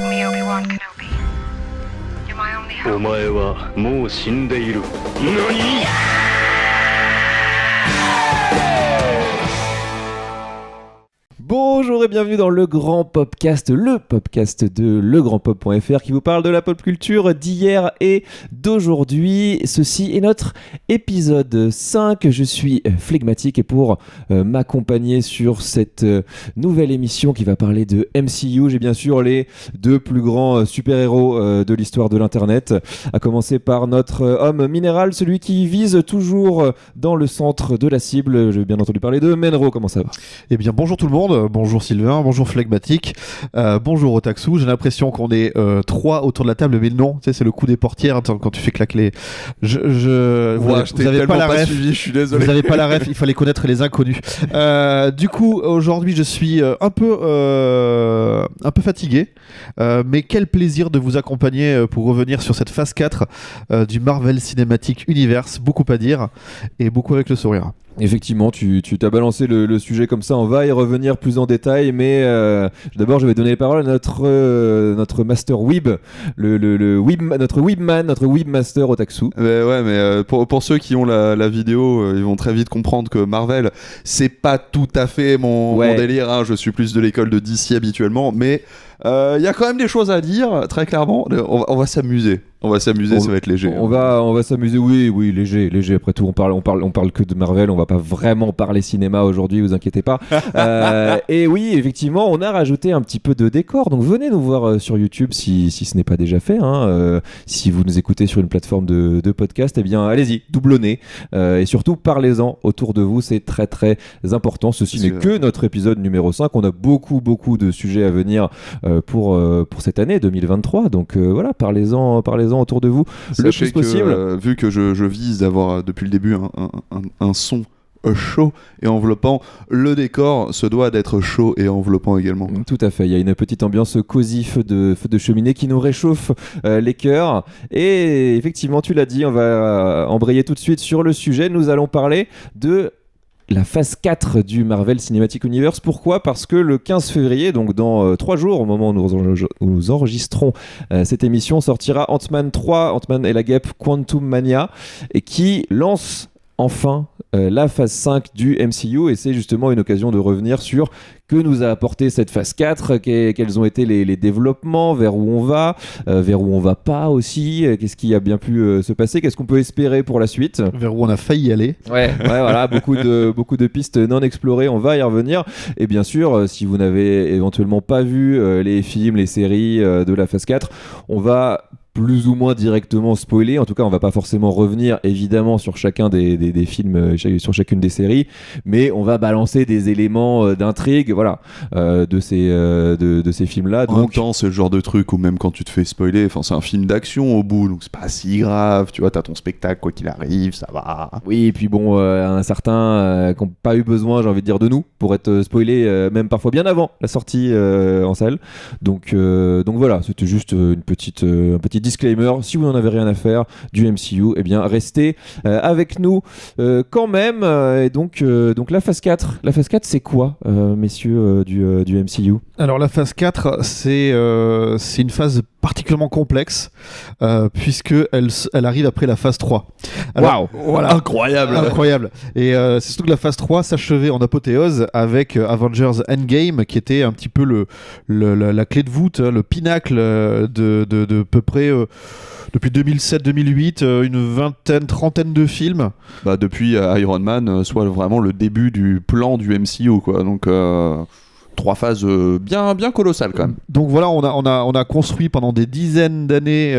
me Obi-Wan Kenobi. You're my only hope. お前はもう死んでいる。何？Bonjour et bienvenue dans Le Grand Popcast, le podcast de legrandpop.fr qui vous parle de la pop culture d'hier et d'aujourd'hui. Ceci est notre épisode 5. Je suis Flegmatique et pour m'accompagner sur cette nouvelle émission qui va parler de MCU, j'ai bien sûr les deux plus grands super-héros de l'histoire de l'internet. À commencer par notre homme minéral, celui qui vise toujours dans le centre de la cible. J'ai bien entendu parler de Menro, comment ça va ? Eh bien bonjour tout le monde, bonjour Sylvain, bonjour Flegmatique, bonjour Otaxou. J'ai l'impression qu'on est trois autour de la table, mais non, tu sais, c'est le coup des portières quand tu fais claquer les... Vous avez pas la ref, suivi, je suis désolé. Vous avez pas la ref, il fallait connaître les inconnus. Du coup, aujourd'hui, je suis un peu fatigué, mais quel plaisir de vous accompagner pour revenir sur cette phase 4 du Marvel Cinematic Universe. Beaucoup à dire et beaucoup avec le sourire. Effectivement, tu t'as balancé le sujet comme ça, on va y revenir plus en détail, mais d'abord je vais donner la parole à notre master Weeb, notre Weebman, notre Weebmaster Otaxou. Mais pour ceux qui ont la vidéo, ils vont très vite comprendre que Marvel, c'est pas tout à fait mon délire, hein. Je suis plus de l'école de DC habituellement, mais il y a quand même des choses à dire, très clairement. On va s'amuser. Ça va être léger. On va s'amuser, oui, léger. Après tout, on parle que de Marvel, on va pas vraiment parler cinéma aujourd'hui, vous inquiétez pas. Et oui, effectivement, on a rajouté un petit peu de décor, donc venez nous voir sur YouTube si ce n'est pas déjà fait. Si vous nous écoutez sur une plateforme de podcast, eh bien, allez-y, doublonnez. Et surtout, parlez-en autour de vous, c'est très très important. Ceci n'est que notre épisode numéro 5. On a beaucoup de sujets à venir pour cette année 2023. Donc voilà, parlez-en autour de vous. Sachez le plus possible. Vu que je vise d'avoir depuis le début un son chaud et enveloppant, le décor se doit d'être chaud et enveloppant également. Tout à fait, il y a une petite ambiance cosy, feu de cheminée qui nous réchauffe les cœurs. Et effectivement, tu l'as dit, on va embrayer tout de suite sur le sujet. Nous allons parler de la phase 4 du Marvel Cinematic Universe. Pourquoi ? Parce que le 15 février, donc dans 3 jours, au moment où nous enregistrons cette émission, sortira Ant-Man 3, Ant-Man et la Guêpe Quantum Mania, et qui lance enfin la phase 5 du MCU, et c'est justement une occasion de revenir sur que nous a apporté cette phase 4, quels ont été les développements, vers où on va pas aussi, qu'est-ce qui a bien pu se passer, qu'est-ce qu'on peut espérer pour la suite. Vers où on a failli aller. Ouais, voilà, beaucoup de pistes non explorées, on va y revenir. Et bien sûr, si vous n'avez éventuellement pas vu les films, les séries de la phase 4, on va plus ou moins directement spoiler. En tout cas, on va pas forcément revenir évidemment sur chacun des films, sur chacune des séries, mais on va balancer des éléments d'intrigue, voilà, de ces films-là. En même temps, c'est le genre de truc où même quand tu te fais spoiler, enfin c'est un film d'action au bout, donc c'est pas si grave, tu vois, t'as ton spectacle quoi qu'il arrive, ça va. Oui, et puis bon, un certain qui n'ont pas eu besoin, j'ai envie de dire, de nous pour être spoilés, même parfois bien avant la sortie en salle. Donc voilà, c'était juste un petit disclaimer. Si vous n'en avez rien à faire du MCU, eh bien restez avec nous quand même. Et donc la phase 4, c'est quoi, messieurs du MCU ? Alors la phase 4, c'est une phase particulièrement complexe puisque elle arrive après la phase 3. Waouh, voilà. Incroyable. Et c'est surtout que la phase 3 s'achevait en apothéose avec Avengers Endgame, qui était un petit peu la clé de voûte, le pinacle de peu près depuis 2007-2008, une trentaine de films. Depuis Iron Man, soit vraiment le début du plan du MCU, quoi. Donc 3 phases bien colossales quand même. Donc voilà, on a construit pendant des dizaines d'années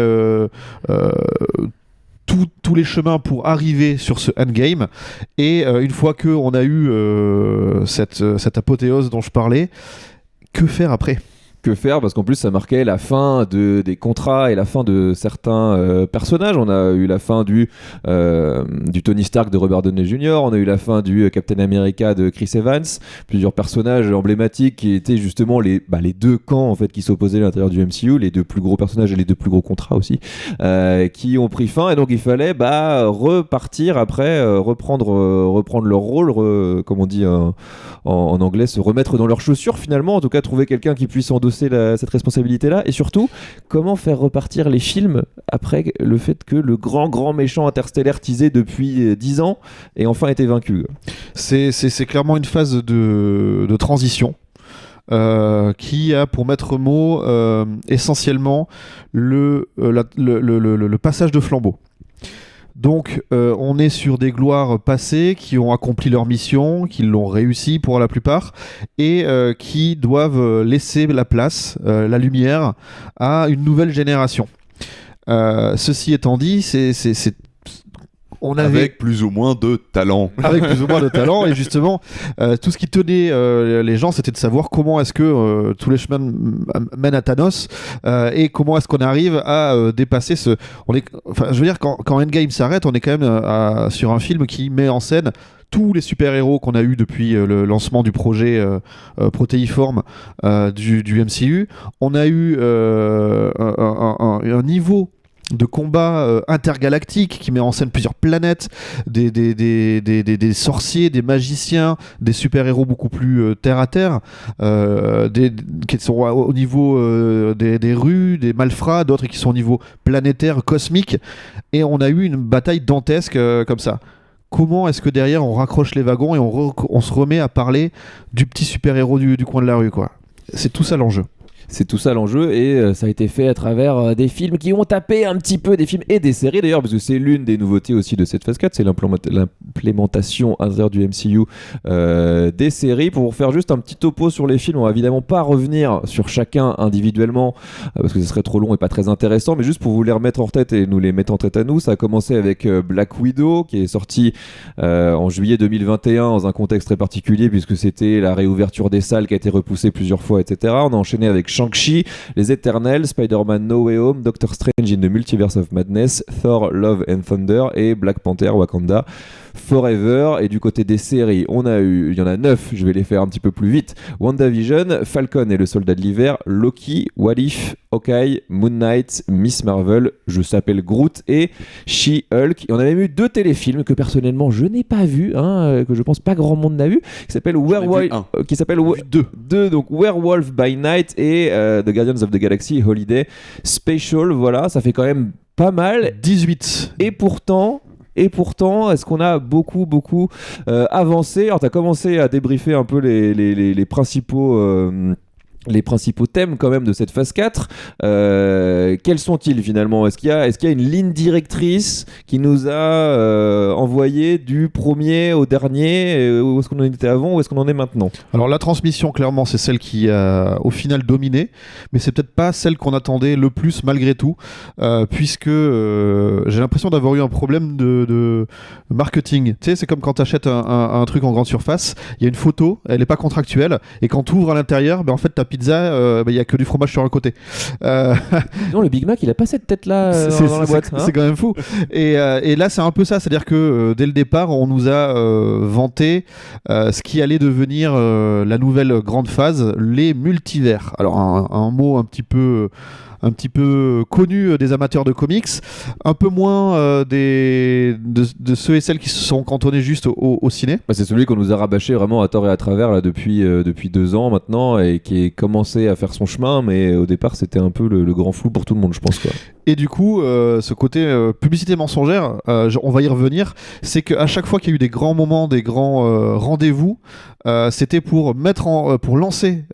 tous les chemins pour arriver sur ce endgame, et une fois qu'on a eu cette apothéose dont je parlais, que faire après ? Que faire, parce qu'en plus ça marquait la fin des contrats et la fin de certains personnages. On a eu la fin du Tony Stark de Robert Downey Jr., on a eu la fin du Captain America de Chris Evans, plusieurs personnages emblématiques qui étaient justement les deux camps en fait qui s'opposaient à l'intérieur du MCU, les deux plus gros personnages et les deux plus gros contrats aussi, qui ont pris fin, et donc il fallait repartir après, reprendre leur rôle, comme on dit en anglais, se remettre dans leurs chaussures finalement, en tout cas trouver quelqu'un qui puisse endosser endosser cette responsabilité-là, et surtout, comment faire repartir les films après le fait que le grand méchant interstellaire teasé depuis 10 ans ait enfin été vaincu. C'est clairement une phase de transition. Qui a pour maître mot essentiellement le passage de flambeau. Donc on est sur des gloires passées qui ont accompli leur mission, qui l'ont réussi pour la plupart, et qui doivent laisser la place, la lumière, à une nouvelle génération. Ceci étant dit, on avait... Avec plus ou moins de talent. Avec plus ou moins de talent, et justement, tout ce qui tenait les gens, c'était de savoir comment est-ce que tous les chemins mènent à Thanos, et comment est-ce qu'on arrive à dépasser ce... je veux dire, quand Endgame s'arrête, on est quand même sur un film qui met en scène tous les super-héros qu'on a eu depuis le lancement du projet protéiforme du MCU. On a eu un niveau de combat intergalactique qui met en scène plusieurs planètes, des sorciers, des magiciens, des super-héros beaucoup plus terre à terre, qui sont au niveau des rues, des malfrats, d'autres qui sont au niveau planétaire, cosmique, et on a eu une bataille dantesque comme ça. Comment est-ce que derrière on raccroche les wagons et on se remet à parler du petit super-héros du coin de la rue, quoi. C'est tout ça l'enjeu. C'est tout ça l'enjeu, et ça a été fait à travers des films qui ont tapé un petit peu, des films et des séries d'ailleurs, parce que c'est l'une des nouveautés aussi de cette phase 4, c'est l'implémentation à l'intérieur du MCU des séries. Pour vous faire juste un petit topo sur les films, on va évidemment pas revenir sur chacun individuellement, parce que ce serait trop long et pas très intéressant, mais juste pour vous les remettre en tête et nous les mettre en tête à nous, ça a commencé avec Black Widow, qui est sorti en juillet 2021 dans un contexte très particulier, puisque c'était la réouverture des salles qui a été repoussée plusieurs fois, etc. On a enchaîné avec Shang-Chi, Les Éternels, Spider-Man No Way Home, Doctor Strange in the Multiverse of Madness, Thor Love and Thunder et Black Panther Wakanda Forever. Et du côté des séries, il y en a 9, je vais les faire un petit peu plus vite. WandaVision, Falcon et le Soldat de l'Hiver, Loki, What If, Hawkeye, Moon Knight, Miss Marvel, Je s'appelle Groot et She-Hulk. Et on a même eu 2 téléfilms que personnellement je n'ai pas vus, que je pense pas grand monde n'a vu, qui s'appelle donc Werewolf by Night et The Guardians of the Galaxy Holiday Special. Voilà, ça fait quand même pas mal. 18. Et pourtant, est-ce qu'on a beaucoup avancé? Alors, tu as commencé à débriefer un peu les principaux thèmes quand même de cette phase 4. Quels sont-ils finalement? Est-ce qu'il y a une ligne directrice qui nous a envoyé du premier au dernier? Où est-ce qu'on en était avant? Où est-ce qu'on en est maintenant? Alors la transmission, clairement, c'est celle qui a au final dominé, mais c'est peut-être pas celle qu'on attendait le plus malgré tout, puisque j'ai l'impression d'avoir eu un problème de marketing. Tu sais, c'est comme quand tu achètes un truc en grande surface, il y a une photo, elle n'est pas contractuelle, et quand tu ouvres à l'intérieur, en fait, ta pizza, il y a que du fromage sur un côté. Non, le Big Mac, il a pas cette tête-là dans la boîte. C'est quand même fou. Et là, c'est un peu ça, c'est-à-dire que dès le départ, on nous a vanté ce qui allait devenir la nouvelle grande phase, les multivers. Alors un mot un petit peu connu des amateurs de comics, un peu moins de ceux et celles qui se sont cantonnés juste au ciné. C'est celui qu'on nous a rabâché vraiment à tort et à travers là, depuis 2 ans maintenant, et qui est commencé à faire son chemin, mais au départ c'était un peu le grand flou pour tout le monde, je pense, quoi. Et du coup, ce côté publicité mensongère, on va y revenir, c'est qu'à chaque fois qu'il y a eu des grands moments, des grands rendez-vous, c'était pour lancer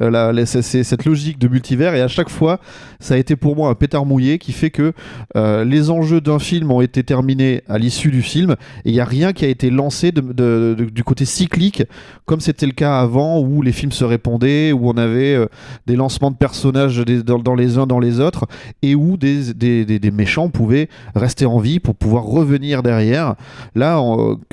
cette logique de multivers, et à chaque fois ça a été pour moi un pétard mouillé qui fait que les enjeux d'un film ont été terminés à l'issue du film, et il n'y a rien qui a été lancé du côté cyclique comme c'était le cas avant, où les films se répondaient, où on avait des lancements de personnages dans les uns dans les autres, et où des méchants pouvaient rester en vie pour pouvoir revenir derrière. Là,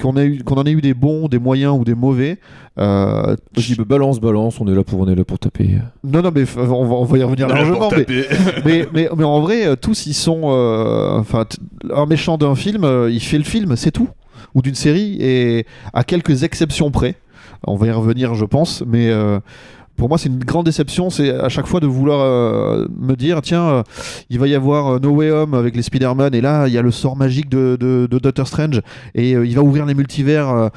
qu'on en ait eu des bons, des moyens ou des mauvais, balance, on est là pour taper. Non, mais on va y revenir largement. Mais en vrai, tous ils sont. Un méchant d'un film, il fait le film, c'est tout. Ou d'une série, et à quelques exceptions près. On va y revenir, je pense, mais. Pour moi, c'est une grande déception, c'est à chaque fois de vouloir me dire, tiens, il va y avoir No Way Home avec les Spider-Man, et là, il y a le sort magique de Doctor Strange, et il va ouvrir les multivers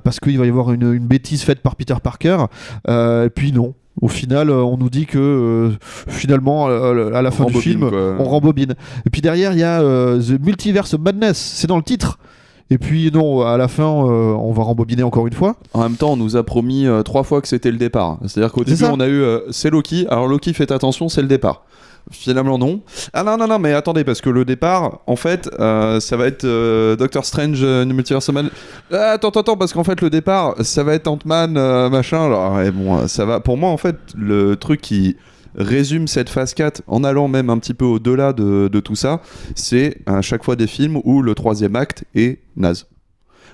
parce qu'il va y avoir une bêtise faite par Peter Parker, et puis non. Au final, on nous dit que finalement, à la fin du rembobine, film, quoi. on rembobine. Et puis derrière, il y a The Multiverse of Madness, c'est dans le titre. Et puis non, à la fin, on va rembobiner encore une fois. En même temps, on nous a promis 3 fois que c'était le départ. C'est-à-dire qu'au C'est début, ça. on a eu c'est Loki. Alors Loki, faites attention, c'est le départ. Finalement, non. Ah non, mais attendez, parce que le départ, en fait, ça va être Doctor Strange, Multiverse of Madness. Attends, parce qu'en fait, le départ, ça va être Ant-Man, machin. Alors, bon, ça va. Pour moi, en fait, le truc qui résume cette phase 4 en allant même un petit peu au-delà de tout ça, c'est à chaque fois des films où le 3e acte est naze.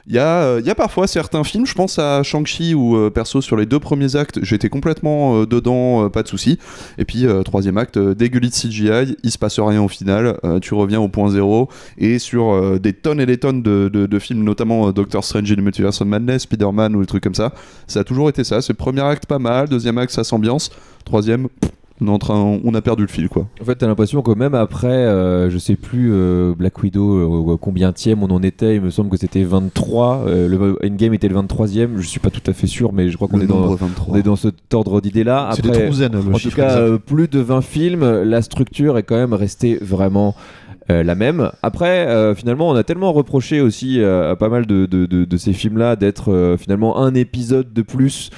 Il y a parfois certains films, je pense à Shang-Chi où perso sur les 2 premiers actes j'étais complètement dedans, pas de soucis. Et puis 3e acte, dégueulis de CGI, il se passe rien au final, tu reviens au point zéro. Et sur des tonnes et des tonnes de films, notamment Doctor Strange et the Multiverse of Madness, Spider-Man ou des trucs comme ça a toujours été ça. C'est le premier acte pas mal, 2e acte ça s'ambiance, 3e on a perdu le fil quoi. En fait, t'as l'impression que même après, je sais plus, Black Widow, combienième on en était, il me semble que c'était 23, le Endgame était le 23e, je suis pas tout à fait sûr, mais je crois qu'on Le est nombre 23. on est dans cet ordre d'idée-là. C'est des Après, trouzaines, le en tout chiffre cas, exact. plus de 20 films, la structure est quand même restée vraiment la même. Après, finalement, on a tellement reproché aussi à pas mal de ces films-là d'être finalement un épisode de plus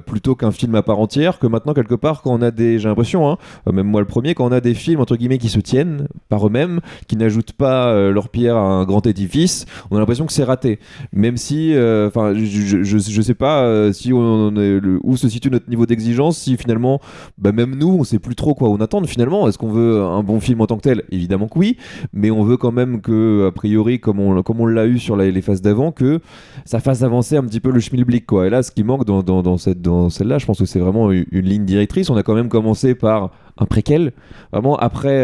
plutôt qu'un film à part entière, que maintenant, quelque part, quand on a j'ai l'impression, hein, même moi le premier, quand on a des films, entre guillemets, qui se tiennent par eux-mêmes, qui n'ajoutent pas leur pierre à un grand édifice, on a l'impression que c'est raté. Même si, je sais pas si on est où se situe notre niveau d'exigence, si finalement, même nous, on sait plus trop quoi on attend finalement. Est-ce qu'on veut un bon film en tant que tel ? Évidemment que oui, mais on veut quand même que, a priori, comme on l'a eu sur les phases d'avant, que ça fasse avancer un petit peu le schmilblick, quoi. Et là, ce qui manque dans celle-là, je pense que c'est vraiment une ligne directrice. On a quand même commencé par un préquel, vraiment après,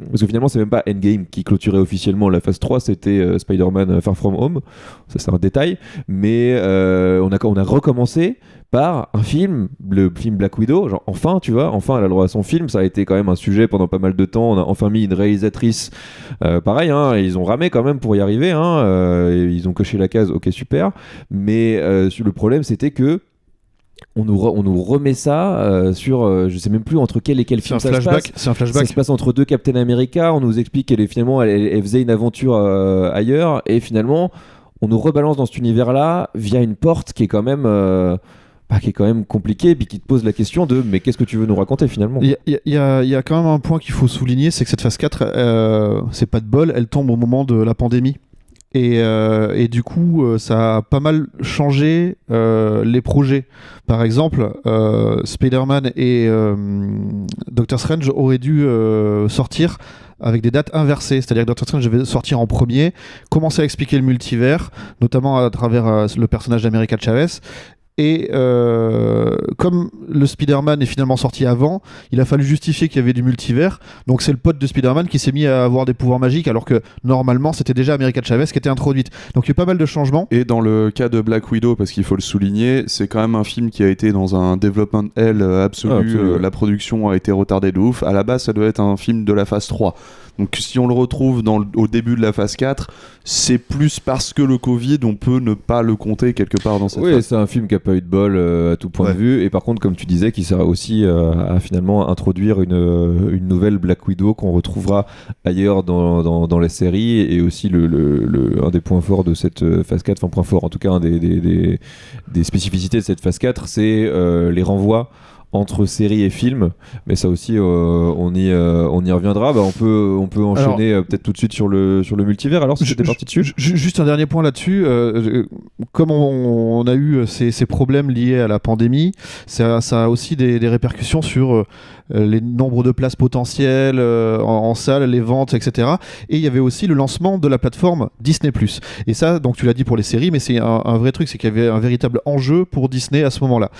parce que finalement c'est même pas Endgame qui clôturait officiellement la phase 3, c'était Spider-Man Far From Home, ça c'est un détail, mais on a recommencé par un film, le film Black Widow, genre enfin tu vois, enfin elle a le droit à son film, ça a été quand même un sujet pendant pas mal de temps, on a enfin mis une réalisatrice, pareil, hein, ils ont ramé quand même pour y arriver, hein, et ils ont coché la case, ok super, mais le problème c'était que on nous remet ça sur je sais même plus entre quel et quel film ça se passe. C'est un Ça flashback. se passe entre 2 Captain America, on nous explique qu'elle est finalement elle faisait une aventure ailleurs et finalement on nous rebalance dans cet univers là via une porte qui est quand même compliquée et puis qui te pose la question de mais qu'est-ce que tu veux nous raconter finalement. Il y a quand même un point qu'il faut souligner, c'est que cette phase 4, c'est pas de bol, elle tombe au moment de la pandémie. Et du coup, ça a pas mal changé les projets. Par exemple, Spider-Man et Doctor Strange auraient dû sortir avec des dates inversées. C'est-à-dire que Doctor Strange devait sortir en premier, commencer à expliquer le multivers, notamment à travers le personnage d'America Chavez. Et comme le Spider-Man est finalement sorti avant, il a fallu justifier qu'il y avait du multivers. Donc c'est le pote de Spider-Man qui s'est mis à avoir des pouvoirs magiques alors que normalement c'était déjà America Chavez qui était introduite. Donc il y a eu pas mal de changements. Et dans le cas de Black Widow, parce qu'il faut le souligner, c'est quand même un film qui a été dans un development hell absolu. Absolument. La production a été retardée de ouf. À la base, ça doit être un film de la phase 3. Donc si on le retrouve au début de la phase 4, c'est plus parce que le Covid, on peut ne pas le compter quelque part dans cette Oui, phase. c'est un film qui a pas eu de bol à tout point de vue et par contre comme tu disais qui sert aussi à finalement introduire une nouvelle Black Widow qu'on retrouvera ailleurs dans la série et aussi un des points forts de cette phase 4, enfin point fort en tout cas un des spécificités de cette phase 4 c'est les renvois entre séries et films, mais ça aussi on y reviendra. On peut enchaîner peut-être tout de suite sur le multivers alors si j'étais parti dessus. Juste un dernier point là-dessus, comme on a eu ces problèmes liés à la pandémie, ça a aussi des répercussions sur les nombres de places potentielles en salle, les ventes, etc. Et il y avait aussi le lancement de la plateforme Disney+. Et ça, donc tu l'as dit pour les séries, mais c'est un vrai truc, c'est qu'il y avait un véritable enjeu pour Disney à ce moment-là.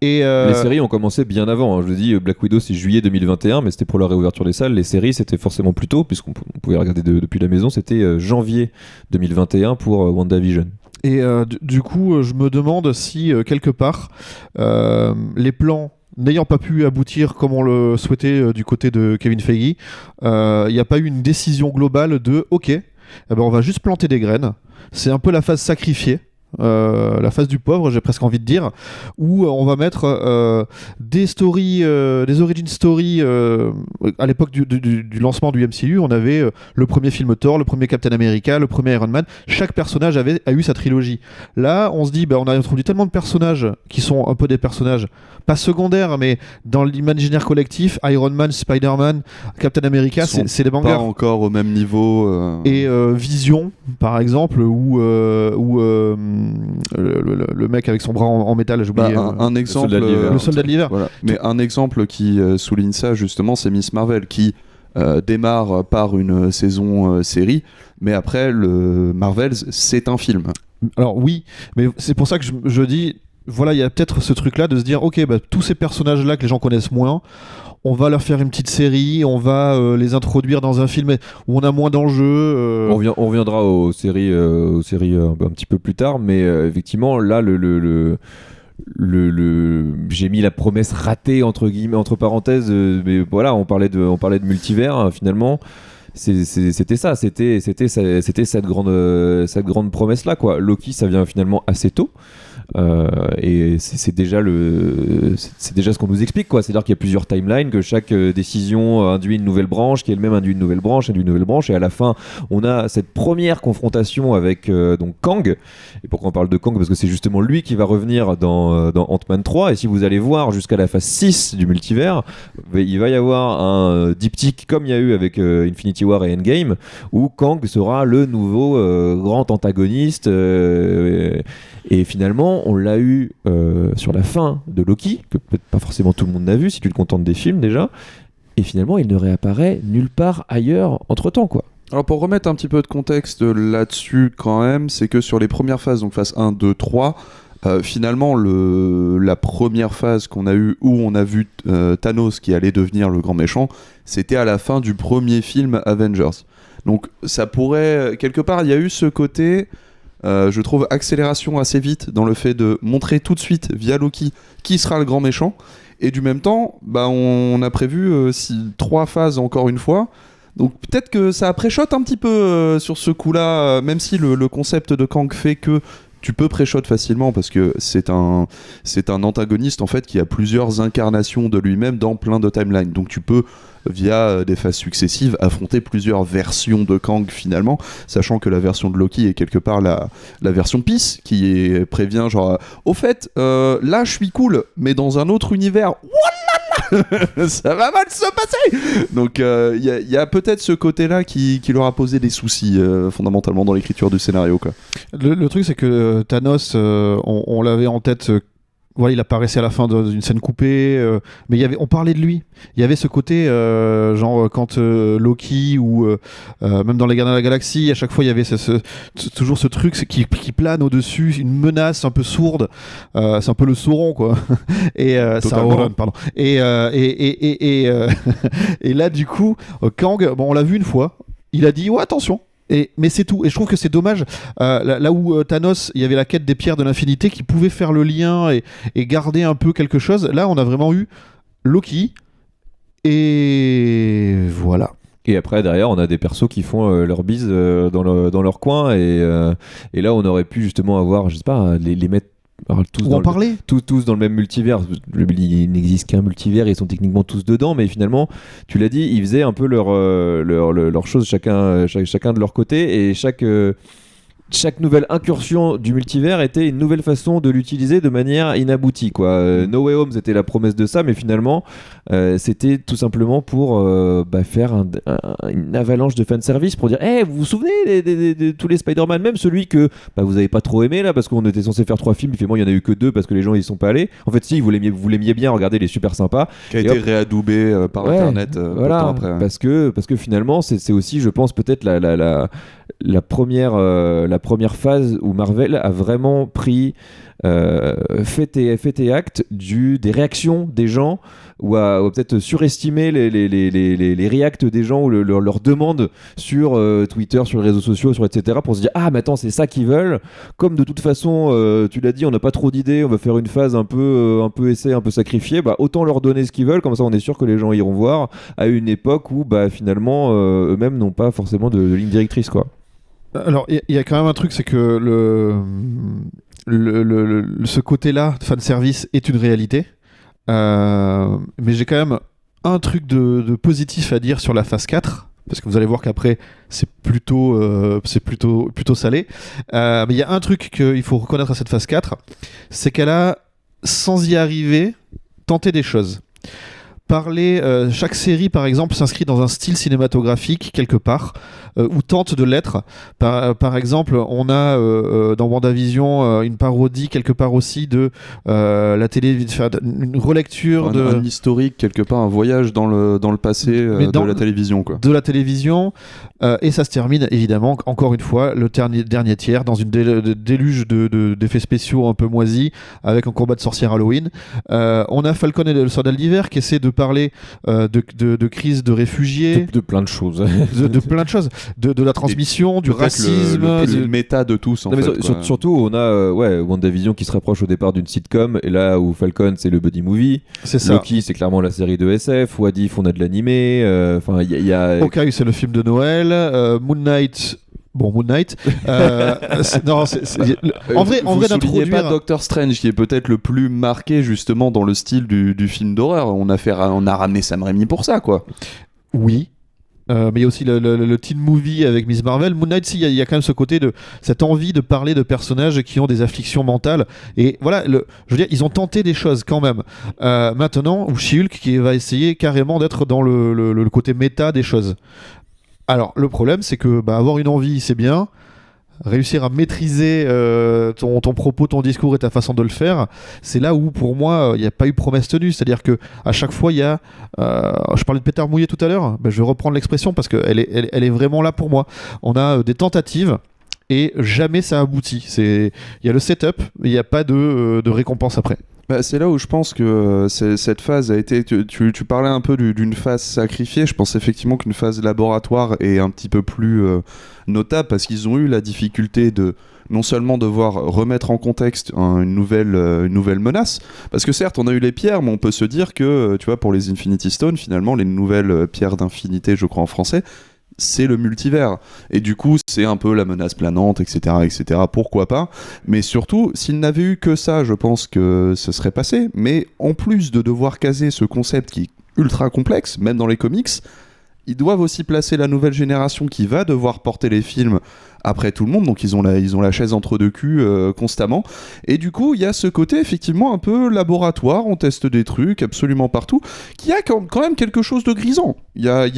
Les séries ont commencé bien avant, hein. Je le dis, Black Widow c'est juillet 2021, mais c'était pour la réouverture des salles. Les séries c'était forcément plus tôt, puisqu'on pouvait regarder depuis la maison, c'était janvier 2021 pour WandaVision. Et du coup, je me demande si quelque part, les plans n'ayant pas pu aboutir comme on le souhaitait du côté de Kevin Feige, il n'y a pas eu une décision globale de ok, on va juste planter des graines. C'est un peu la phase sacrifiée. la phase du pauvre, j'ai presque envie de dire, où on va mettre des stories, des origin stories. À l'époque du lancement du MCU, on avait le premier film Thor, le premier Captain America, le premier Iron Man. Chaque personnage a eu sa trilogie. Là, on se dit, on a introduit tellement de personnages qui sont un peu des personnages pas secondaires, mais dans l'imaginaire collectif. Iron Man, Spider-Man, Captain America, c'est des mangas pas encore au même niveau. Et Vision, par exemple, ou le mec avec son bras en métal, j'ai oublié. Un exemple, le soldat de l'hiver. Voilà. Mais un exemple qui souligne ça justement, c'est Miss Marvel qui démarre par une saison série, mais après le Marvels c'est un film. Alors oui, mais c'est pour ça que je dis, voilà, il y a peut-être ce truc-là de se dire, ok, tous ces personnages-là que les gens connaissent moins, on va leur faire une petite série, on va les introduire dans un film où on a moins d'enjeux. On reviendra aux séries un petit peu plus tard, mais effectivement, là, j'ai mis la promesse ratée entre guillemets, entre parenthèses, mais voilà, on parlait de multivers, hein, finalement. C'était ça, c'était cette grande promesse là, quoi. Loki, ça vient finalement assez tôt. Et c'est déjà ce qu'on nous explique, quoi. C'est-à-dire qu'il y a plusieurs timelines, que chaque décision induit une nouvelle branche, qui elle-même induit une nouvelle branche, et à la fin on a cette première confrontation avec donc Kang. Et pourquoi on parle de Kang? Parce que c'est justement lui qui va revenir dans Ant-Man 3, et si vous allez voir jusqu'à la phase 6 du multivers, il va y avoir un diptyque comme il y a eu avec Infinity War et Endgame, où Kang sera le nouveau grand antagoniste, et finalement on l'a eu sur la fin de Loki, que peut-être pas forcément tout le monde n'a vu si tu te contentes des films déjà, et finalement il ne réapparaît nulle part ailleurs entre temps, quoi. Alors pour remettre un petit peu de contexte là-dessus quand même, c'est que sur les premières phases, donc phase 1, 2, 3, finalement la première phase qu'on a eue où on a vu Thanos qui allait devenir le grand méchant, c'était à la fin du premier film Avengers. Donc ça pourrait, quelque part il y a eu ce côté, je trouve, accélération assez vite dans le fait de montrer tout de suite via Loki qui sera le grand méchant, et du même temps on a prévu 3 phases encore une fois. Donc peut-être que ça pré-shot un petit peu sur ce coup-là, même si le concept de Kang fait que tu peux pré-shot facilement, parce que c'est un antagoniste en fait qui a plusieurs incarnations de lui-même dans plein de timelines. Donc tu peux, via des phases successives, affronter plusieurs versions de Kang finalement, sachant que la version de Loki est quelque part la version Peace, qui prévient genre au fait là je suis cool, mais dans un autre univers ça va mal se passer. Donc il y a peut-être ce côté-là qui leur a posé des soucis fondamentalement dans l'écriture du scénario, quoi. Le truc, c'est que Thanos, on l'avait en tête. Voilà, il apparaissait à la fin d'une scène coupée, mais on parlait de lui. Il y avait ce côté, genre quand Loki ou même dans les Gardiens de la Galaxie, à chaque fois il y avait toujours ce truc qui plane au-dessus, une menace un peu sourde. C'est un peu le Sauron, quoi. Et Sauron, pardon. Et là, du coup, Kang, on l'a vu une fois. Il a dit ouais, attention. Mais c'est tout, et je trouve que c'est dommage, là où Thanos, il y avait la quête des pierres de l'infinité qui pouvait faire le lien et garder un peu quelque chose. Là on a vraiment eu Loki, et voilà. Et après derrière on a des persos qui font leur bise dans leur coin, et là on aurait pu justement avoir, je sais pas, les mettre tous dans le même multivers. Il n'existe qu'un multivers, ils sont techniquement tous dedans, mais finalement tu l'as dit, ils faisaient un peu leur chose chacun de leur côté, et chaque nouvelle incursion du multivers était une nouvelle façon de l'utiliser de manière inaboutie, quoi. No Way Home, c'était la promesse de ça, mais finalement c'était tout simplement pour faire une avalanche de fanservice, pour dire vous vous souvenez de tous les Spider-Man, même celui que vous avez pas trop aimé là, parce qu'on était censé faire 3 films, il fait moi il y en a eu que 2 parce que les gens ils sont pas allés. En fait si, vous l'aimiez bien, regardez, il est super sympa, qui a été réadoubé par internet voilà, peu de temps après, parce que finalement c'est aussi, je pense, peut-être la première phase où Marvel a vraiment pris fait et acte des réactions des gens, ou a peut-être surestimé les reacts des gens, ou leurs demandes sur Twitter, sur les réseaux sociaux, etc., pour se dire mais attends, c'est ça qu'ils veulent, comme de toute façon tu l'as dit, on n'a pas trop d'idées, on va faire une phase un peu essai, un peu sacrifiée, autant leur donner ce qu'ils veulent, comme ça on est sûr que les gens iront voir, à une époque où finalement eux-mêmes n'ont pas forcément de ligne directrice, quoi. Alors, il y a quand même un truc, c'est que ce côté-là de fanservice est une réalité. Mais j'ai quand même un truc de positif à dire sur la phase 4. Parce que vous allez voir qu'après, c'est plutôt salé. Mais il y a un truc qu'il faut reconnaître à cette phase 4, c'est qu'elle a, sans y arriver, tenté des choses. Chaque série, par exemple, s'inscrit dans un style cinématographique quelque part, ou tente de l'être. Par exemple, on a dans WandaVision une parodie quelque part aussi de la télé, une relecture un historique quelque part, un voyage dans le passé de la télévision, quoi. De la télévision, et ça se termine évidemment encore une fois le dernier tiers dans une déluge d'effets spéciaux un peu moisis avec un combat de sorcières Halloween. On a Falcon et le Soldat d'hiver qui essaie de parler de crise de réfugiés, de plein de choses, de plein de choses, de la transmission, du racisme, le plus méta de tous, surtout on a WandaVision qui se rapproche au départ d'une sitcom, et là où Falcon c'est le buddy movie, c'est ça. Loki c'est clairement la série de SF, What If on a de l'animé, enfin il y a Hawkeye c'est le film de Noël, Moon Knight. En vrai d'introduire pas Doctor Strange qui est peut-être le plus marqué justement dans le style du film d'horreur. On a ramené Sam Raimi pour ça, quoi. Oui. Mais il y a aussi le teen movie avec Miss Marvel. Moon Knight, il y a quand même ce côté de cette envie de parler de personnages qui ont des afflictions mentales. Et voilà, je veux dire, ils ont tenté des choses quand même. Maintenant, ou She-Hulk qui va essayer carrément d'être dans le côté méta des choses. Alors, le problème, c'est que avoir une envie, c'est bien. Réussir à maîtriser ton propos, ton discours et ta façon de le faire, c'est là où, pour moi, il n'y a pas eu promesse tenue. C'est-à-dire qu'à chaque fois, il y a... je parlais de pétard mouillé tout à l'heure, je vais reprendre l'expression parce qu'elle est vraiment là pour moi. On a des tentatives et jamais ça aboutit. Il y a le setup, mais il n'y a pas de récompense après. C'est là où je pense que cette phase a été... Tu parlais un peu d'une phase sacrifiée. Je pense effectivement qu'une phase laboratoire est un petit peu plus notable parce qu'ils ont eu la difficulté de non seulement devoir remettre en contexte une nouvelle menace, parce que certes on a eu les pierres, mais on peut se dire que, tu vois, pour les Infinity Stones, finalement, les nouvelles pierres d'infinité, je crois en français, c'est le multivers. Et du coup, c'est un peu la menace planante, etc., etc. Pourquoi pas ? Mais surtout, s'il n'avait eu que ça, je pense que ce serait passé. Mais en plus de devoir caser ce concept qui est ultra complexe, même dans les comics, ils doivent aussi placer la nouvelle génération qui va devoir porter les films après tout le monde, donc ils ont la chaise entre deux culs constamment, et du coup il y a ce côté effectivement un peu laboratoire, on teste des trucs absolument partout, qui a quand même quelque chose de grisant. Il y a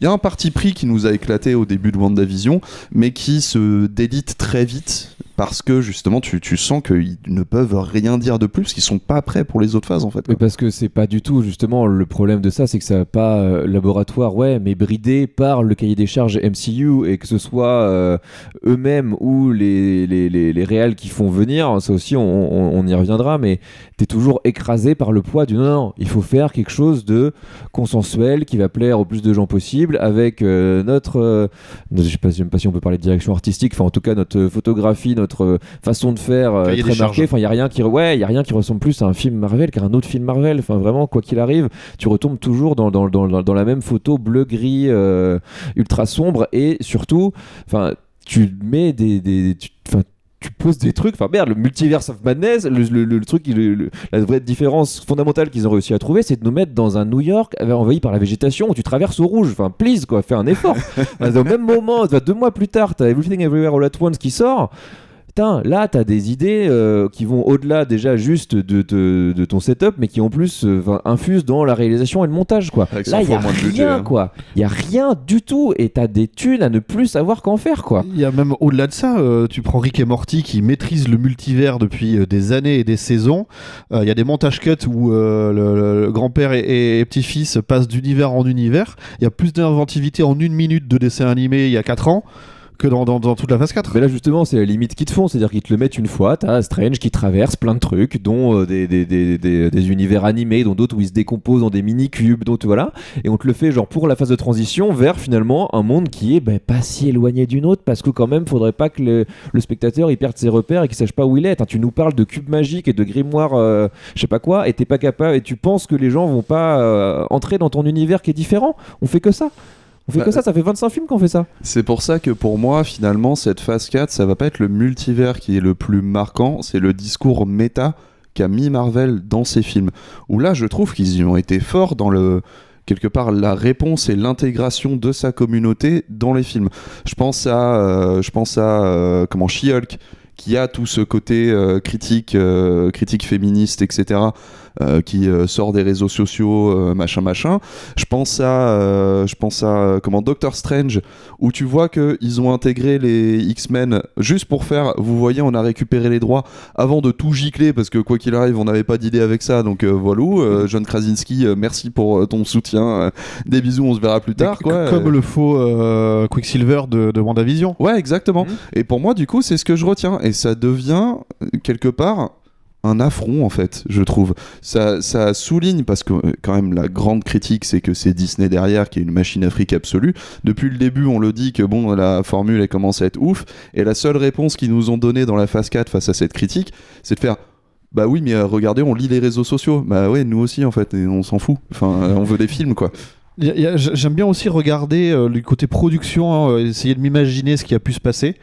un parti pris qui nous a éclaté au début de WandaVision, mais qui se délite très vite, parce que justement tu sens qu'ils ne peuvent rien dire de plus, parce qu'ils sont pas prêts pour les autres phases en fait. Mais parce que c'est pas du tout justement le problème de ça, c'est que ça va pas laboratoire, mais bridé par le cahier des charges MCU, et que ce soit eux-mêmes ou les réals qui font venir, ça aussi on y reviendra, mais t'es toujours écrasé par le poids du non, il faut faire quelque chose de consensuel qui va plaire au plus de gens possible avec notre je sais pas si on peut parler de direction artistique, enfin en tout cas notre photographie, notre façon de faire très marquée, enfin il y a rien qui ressemble plus à un film Marvel qu'à un autre film Marvel, enfin vraiment quoi qu'il arrive tu retombes toujours dans la même photo bleu-gris ultra sombre, et surtout enfin tu mets tu poses des trucs, enfin merde, le Multiverse of Madness, le truc, la vraie différence fondamentale qu'ils ont réussi à trouver, c'est de nous mettre dans un New York envahi par la végétation où tu traverses au rouge, enfin please quoi, fais un effort. Au même moment, 2 mois plus tard, t'as Everything Everywhere All at Once qui sort. Putain, là, t'as des idées qui vont au-delà déjà juste de ton setup, mais qui en plus infusent dans la réalisation et le montage, quoi. Là, il y a rien, quoi. Il y a rien du tout, et t'as des thunes à ne plus savoir qu'en faire, quoi. Il y a même au-delà de ça, tu prends Rick et Morty qui maîtrisent le multivers depuis des années et des saisons. Il y a des montages cuts où le grand-père et petit-fils passent d'univers en univers. Il y a plus d'inventivité en 1 minute de dessin animé il y a 4 ans que dans toute la phase 4. Mais là justement c'est la limite qu'ils te font, c'est-à-dire qu'ils te le mettent une fois, t'as Strange qui traverse plein de trucs, dont des univers animés, dont d'autres où ils se décomposent dans des mini-cubes, donc voilà, et on te le fait genre pour la phase de transition vers finalement un monde qui est pas si éloigné d'une autre, parce que quand même faudrait pas que le spectateur il perde ses repères et qu'il sache pas où il est. Tu nous parles de cubes magiques et de grimoires je sais pas quoi, et t'es pas capable, et tu penses que les gens vont pas entrer dans ton univers qui est différent. On fait que ça. On fait que ça fait 25 films qu'on fait ça. C'est pour ça que pour moi, finalement, cette phase 4, ça va pas être le multivers qui est le plus marquant, c'est le discours méta qu'a mis Marvel dans ses films. Où là, je trouve qu'ils y ont été forts dans quelque part la réponse et l'intégration de sa communauté dans les films. Je pense à She-Hulk, qui a tout ce côté critique féministe, etc., qui sort des réseaux sociaux, machin. Je pense à Doctor Strange, où tu vois qu'ils ont intégré les X-Men juste pour faire, vous voyez, on a récupéré les droits avant de tout gicler, parce que quoi qu'il arrive, on n'avait pas d'idée avec ça, donc voilà. John Krasinski, merci pour ton soutien, des bisous, on se verra plus tard. Comme le faux Quicksilver de WandaVision. Ouais, exactement. Et pour moi, du coup, c'est ce que je retiens, et ça devient quelque part un affront, en fait, je trouve. Ça souligne, parce que quand même la grande critique, c'est que c'est Disney derrière qui est une machine à fric absolue. Depuis le début, on le dit que bon, la formule elle commence à être ouf, et la seule réponse qu'ils nous ont donnée dans la phase 4 face à cette critique, c'est de faire bah oui, mais regardez, on lit les réseaux sociaux. Bah ouais, nous aussi en fait, et on s'en fout. Enfin, on veut des films, quoi. J'aime bien aussi regarder le côté production, essayer de m'imaginer ce qui a pu se passer.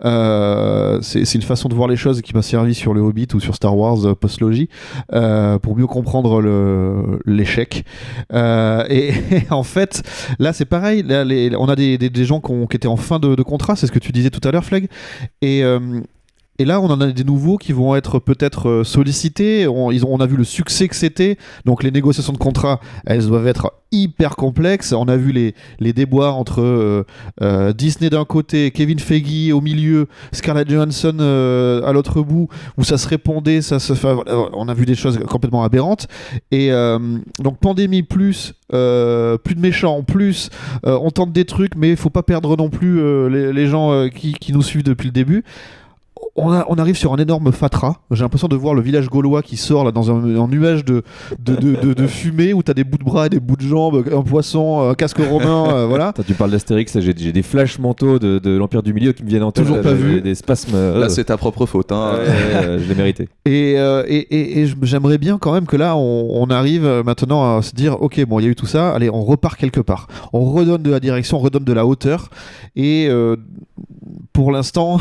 C'est une façon de voir les choses qui m'a servi sur le Hobbit ou sur Star Wars post-logie, pour mieux comprendre l'échec. Et en fait, là c'est pareil. Là, on a des gens qui étaient en fin de contrat, c'est ce que tu disais tout à l'heure, Flag. Et là, on en a des nouveaux qui vont être peut-être sollicités. On a vu le succès que c'était. Donc, les négociations de contrat, elles doivent être hyper complexes. On a vu les déboires entre Disney d'un côté, Kevin Feige au milieu, Scarlett Johansson à l'autre bout, où ça se répondait. On a vu des choses complètement aberrantes. Et donc, pandémie plus plus de méchants, plus on tente des trucs, mais il faut pas perdre non plus les gens qui nous suivent depuis le début. On arrive sur un énorme fatras. J'ai l'impression de voir le village gaulois qui sort là, dans un nuage de fumée où t'as des bouts de bras et des bouts de jambes, un poisson, un casque romain, voilà. Tu parles d'Astérix, j'ai des flashs mentaux de l'Empire du Milieu qui me viennent en tête. Toujours pas vu. Des spasmes. Là, c'est ta propre faute. Hein. Je l'ai mérité. Et j'aimerais bien quand même que là, on arrive maintenant à se dire, ok, bon, il y a eu tout ça, allez, on repart quelque part. On redonne de la direction, on redonne de la hauteur. Et pour l'instant,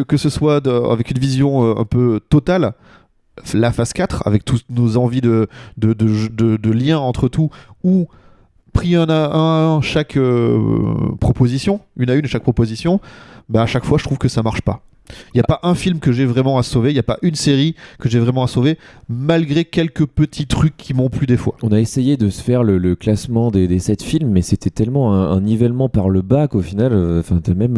que ce soit avec une vision un peu totale, la phase 4, avec toutes nos envies de lien entre tout, ou pris un à un chaque proposition, une à une chaque proposition, bah à chaque fois je trouve que ça marche pas. Il n'y a pas un film que j'ai vraiment à sauver, il n'y a pas une série que j'ai vraiment à sauver, malgré quelques petits trucs qui m'ont plu des fois. On a essayé de se faire le classement des 7 films, mais c'était tellement un nivellement par le bas qu'au final, t'as même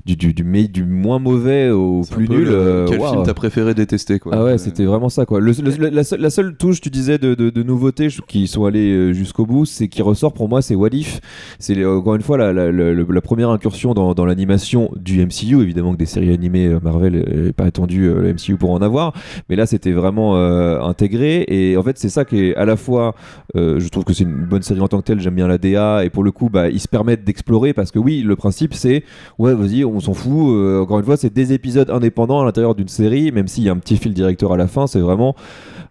du moins mauvais au plus nul. Quel film t'as préféré détester, quoi. Ah ouais, c'était vraiment ça, quoi. La seule touche, tu disais, de nouveautés qui sont allées jusqu'au bout, c'est qui ressort pour moi, c'est What If. C'est encore une fois la première incursion dans l'animation du MCU, évidemment que des séries animées Marvel n'est pas attendu le MCU pour en avoir, mais là c'était vraiment intégré, et en fait c'est ça qui est à la fois je trouve que c'est une bonne série en tant que telle, j'aime bien la DA, et pour le coup ils se permettent d'explorer, parce que oui, le principe c'est ouais, vas-y, on s'en fout, encore une fois c'est des épisodes indépendants à l'intérieur d'une série, même s'il y a un petit fil directeur à la fin, c'est vraiment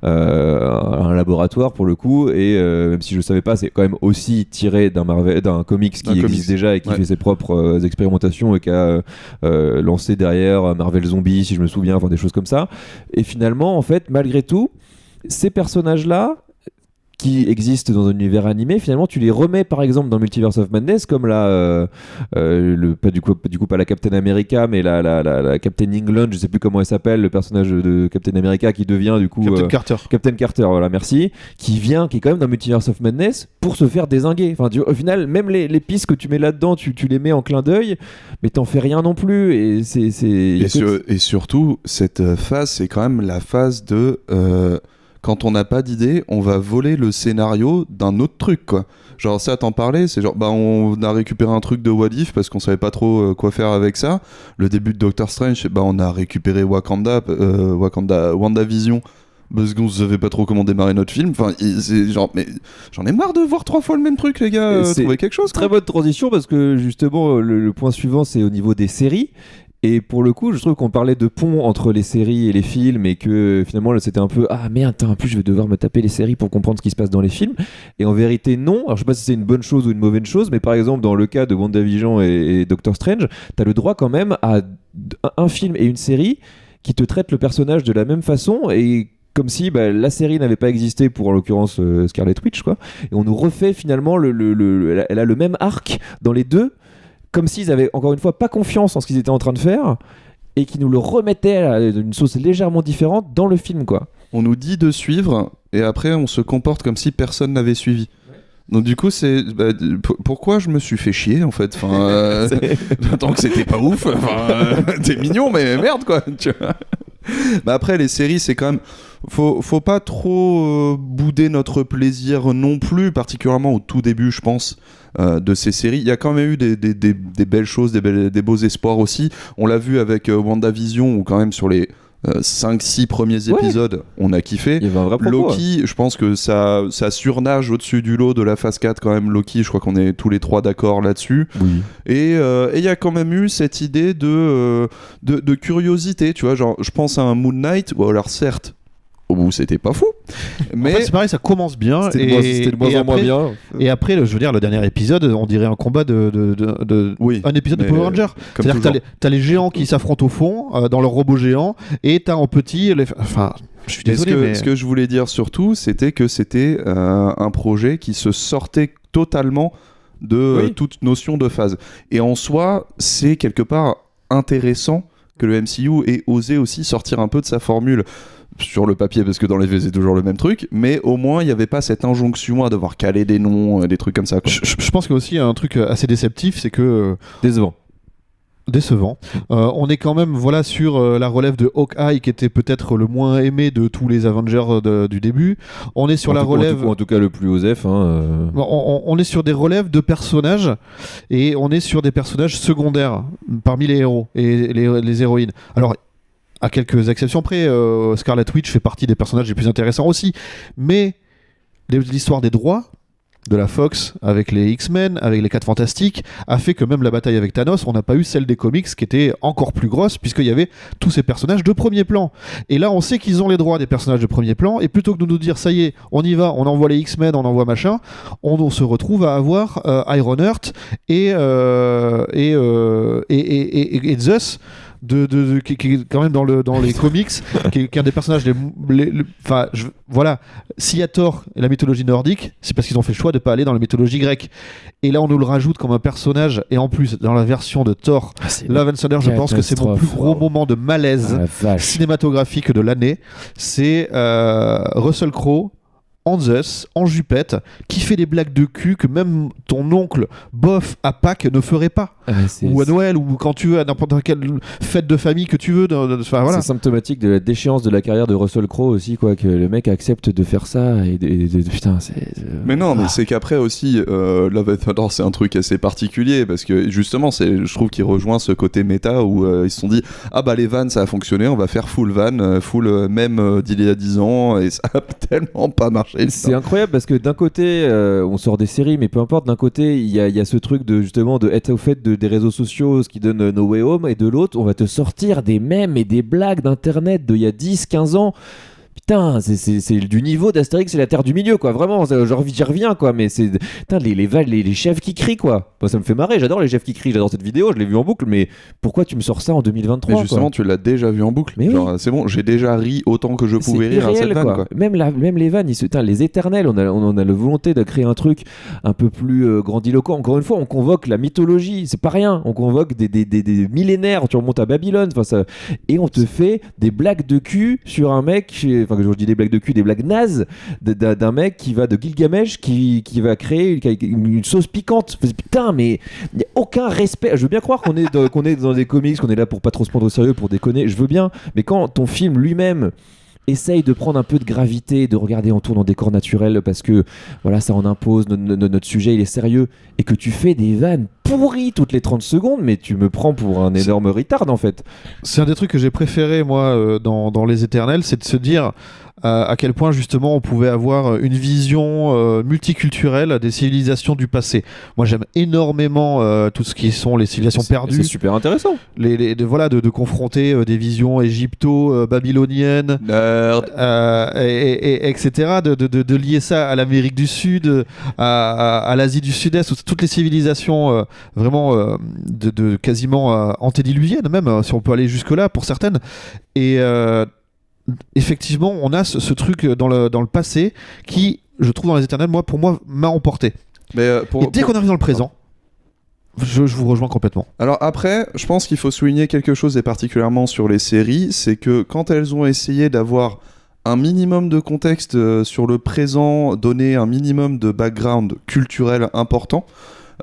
un laboratoire pour le coup, et même si je savais pas, c'est quand même aussi tiré d'un comics qui existe déjà et qui fait ses propres expérimentations, et qui a lancé derrière Marvel Zombies, si je me souviens, enfin des choses comme ça. Et finalement, en fait, malgré tout, ces personnages-là qui existent dans un univers animé, finalement tu les remets par exemple dans Multiverse of Madness, comme pas la Captain America, mais la Captain England, je sais plus comment elle s'appelle, le personnage de Captain America qui devient du coup Captain Carter, voilà, merci, qui est quand même dans Multiverse of Madness pour se faire dézinguer. Enfin, au final, même les pistes que tu mets là-dedans, tu les mets en clin d'œil, mais t'en fais rien non plus, et et surtout cette phase, c'est quand même la phase de quand on n'a pas d'idée, on va voler le scénario d'un autre truc, quoi. Genre ça, t'en parlais, c'est genre on a récupéré un truc de What If parce qu'on savait pas trop quoi faire avec ça. Le début de Doctor Strange, on a récupéré WandaVision parce qu'on savait pas trop comment démarrer notre film. Enfin, c'est genre, mais j'en ai marre de voir 3 fois le même truc, les gars. Trouvez quelque chose, quoi. Très bonne transition, parce que justement le point suivant, c'est au niveau des séries. Et pour le coup, je trouve qu'on parlait de pont entre les séries et les films et que finalement là, c'était un peu ah merde, en plus je vais devoir me taper les séries pour comprendre ce qui se passe dans les films. Et en vérité non. Alors je sais pas si c'est une bonne chose ou une mauvaise chose, mais par exemple dans le cas de WandaVision et Doctor Strange, t'as le droit quand même à un film et une série qui te traitent le personnage de la même façon et comme si la série n'avait pas existé pour en l'occurrence Scarlet Witch quoi. Et on nous refait finalement elle a le même arc dans les deux. Comme s'ils avaient encore une fois pas confiance en ce qu'ils étaient en train de faire et qu'ils nous le remettaient d'une sauce légèrement différente dans le film quoi. On nous dit de suivre et après on se comporte comme si personne n'avait suivi. Donc du coup c'est pourquoi je me suis fait chier en fait. Enfin, tant que c'était pas ouf. T'es mignon mais merde quoi. Tu vois. Après les séries c'est quand même faut pas trop bouder notre plaisir non plus, particulièrement au tout début je pense. De ces séries, il y a quand même eu des belles choses, des beaux espoirs aussi. On l'a vu avec WandaVision où quand même sur les 5-6 premiers épisodes, on a kiffé. Il y avait un vrai propos, Loki, je pense que ça surnage au-dessus du lot de la phase 4 quand même. Loki, je crois qu'on est tous les trois d'accord là-dessus. Oui. Et il y a quand même eu cette idée de curiosité, tu vois, genre je pense à un Moon Knight, ou alors certes, au bout c'était pas fou, mais en fait, c'est pareil, ça commence bien c'était de moins en moins bien. Et après, je veux dire, le dernier épisode, on dirait un combat oui, un épisode de mais, Power Rangers. C'est-à-dire que t'as les géants qui s'affrontent au fond dans leur robot géant, et t'as en petit, enfin, je suis désolé, mais ce que je voulais dire surtout, c'était que c'était un projet qui se sortait totalement de toute notion de phase. Et en soi, c'est quelque part intéressant que le MCU ait osé aussi sortir un peu de sa formule. Sur le papier, parce que dans les faits c'est toujours le même truc, mais au moins il n'y avait pas cette injonction à devoir caler des noms, des trucs comme ça quoi. Je pense qu'il y a aussi un truc assez déceptif, c'est que décevant. On est quand même sur la relève de Hawkeye qui était peut-être le moins aimé de tous les Avengers du début. On est sur en tout cas le plus osef. On est sur des relèves de personnages et on est sur des personnages secondaires parmi les héros et les héroïnes. Alors à quelques exceptions près, Scarlet Witch fait partie des personnages les plus intéressants aussi. Mais l'histoire des droits de la Fox avec les X-Men, avec les 4 Fantastiques, a fait que même la bataille avec Thanos, on n'a pas eu celle des comics qui était encore plus grosse, puisqu'il y avait tous ces personnages de premier plan. Et là, on sait qu'ils ont les droits des personnages de premier plan, et plutôt que de nous dire, ça y est, on y va, on envoie les X-Men, on envoie machin, on se retrouve à avoir Ironheart et Zeus, qui est quand même dans les comics, qui est un des personnages voilà, s'il y a Thor et la mythologie nordique, c'est parce qu'ils ont fait le choix de pas aller dans la mythologie grecque. Et là, on nous le rajoute comme un personnage, et en plus, dans la version de Thor, Love and Thunder, je pense que c'est mon plus gros moment de malaise cinématographique de l'année. C'est Russell Crowe en Zeus, en jupette, qui fait des blagues de cul que même ton oncle bof à Pâques ne ferait pas. Ou à Noël, ou quand tu veux, à n'importe quelle fête de famille que tu veux. Voilà. C'est symptomatique de la déchéance de la carrière de Russell Crowe aussi, quoi, que le mec accepte de faire ça. Putain, mais non, mais c'est qu'après aussi, Love and Thunder, c'est un truc assez particulier, parce que justement, je trouve qu'il rejoint ce côté méta où ils se sont dit, les vannes, ça a fonctionné, on va faire full van, full même d'il y a 10 ans, et ça a tellement pas marché. C'est incroyable parce que d'un côté on sort des séries, mais peu importe, d'un côté il y a ce truc de justement de être au fait des réseaux sociaux, ce qui donne No Way Home, et de l'autre on va te sortir des mèmes et des blagues d'internet d'il y a 10-15 ans. Putain, c'est du niveau d'Astérix et la Terre du Milieu, quoi. Vraiment, j'y reviens, quoi. Mais c'est putain, les chefs qui crient, quoi. Moi, ça me fait marrer. J'adore les chefs qui crient. J'adore cette vidéo. Je l'ai vue en boucle. Mais pourquoi tu me sors ça en 2023 Mais justement, tu l'as déjà vu en boucle. Mais genre, c'est bon. J'ai déjà ri autant que je pouvais rire à cette vanne, quoi. Même les vannes, les éternels. On a la volonté de créer un truc un peu plus grandiloquent. Encore une fois, on convoque la mythologie. C'est pas rien. On convoque des millénaires. Tu remontes à Babylone. Et on te fait des blagues de cul sur un mec. Enfin, je dis des blagues de cul, des blagues nazes d'un mec qui va de Gilgamesh qui va créer une sauce piquante. Putain, mais il n'y a aucun respect. Je veux bien croire qu'on est dans des comics, qu'on est là pour pas trop se prendre au sérieux, pour déconner. Je veux bien. Mais quand ton film lui-même essaye de prendre un peu de gravité, de regarder en tournant décor naturel parce que voilà, ça en impose, notre sujet il est sérieux, et que tu fais des vannes pourries toutes les 30 secondes, mais tu me prends pour un énorme retard en fait. C'est un des trucs que j'ai préféré moi dans Les Éternels, c'est de se dire à quel point justement on pouvait avoir une vision multiculturelle des civilisations du passé. Moi j'aime énormément tout ce qui sont les civilisations perdues. C'est super intéressant. De confronter des visions égypto-babyloniennes, etc. De lier ça à l'Amérique du Sud, à l'Asie du Sud-Est, toutes les civilisations vraiment de quasiment antédiluviennes même, si on peut aller jusque-là pour certaines. Et effectivement, on a ce truc dans le passé qui, je trouve dans les Éternels, pour moi, m'a emporté. Mais et dès qu'on arrive dans le présent, je vous rejoins complètement. Alors après, je pense qu'il faut souligner quelque chose, et particulièrement sur les séries, c'est que quand elles ont essayé d'avoir un minimum de contexte sur le présent, donner un minimum de background culturel important,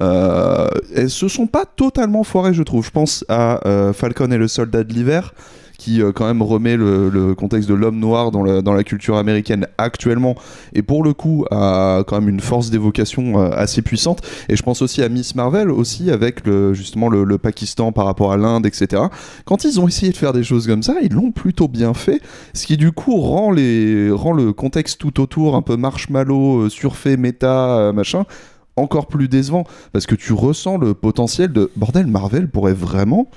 elles se sont pas totalement foirées, je trouve. Je pense à Falcon et le soldat de l'hiver, qui quand même remet le contexte de l'homme noir dans la culture américaine actuellement, et pour le coup a quand même une force d'évocation assez puissante. Et je pense aussi à Miss Marvel aussi, avec justement le Pakistan par rapport à l'Inde, etc. Quand ils ont essayé de faire des choses comme ça, ils l'ont plutôt bien fait, ce qui du coup rend le contexte tout autour un peu marshmallow, surfait, méta, machin, encore plus décevant, parce que tu ressens le potentiel de bordel. Marvel pourrait vraiment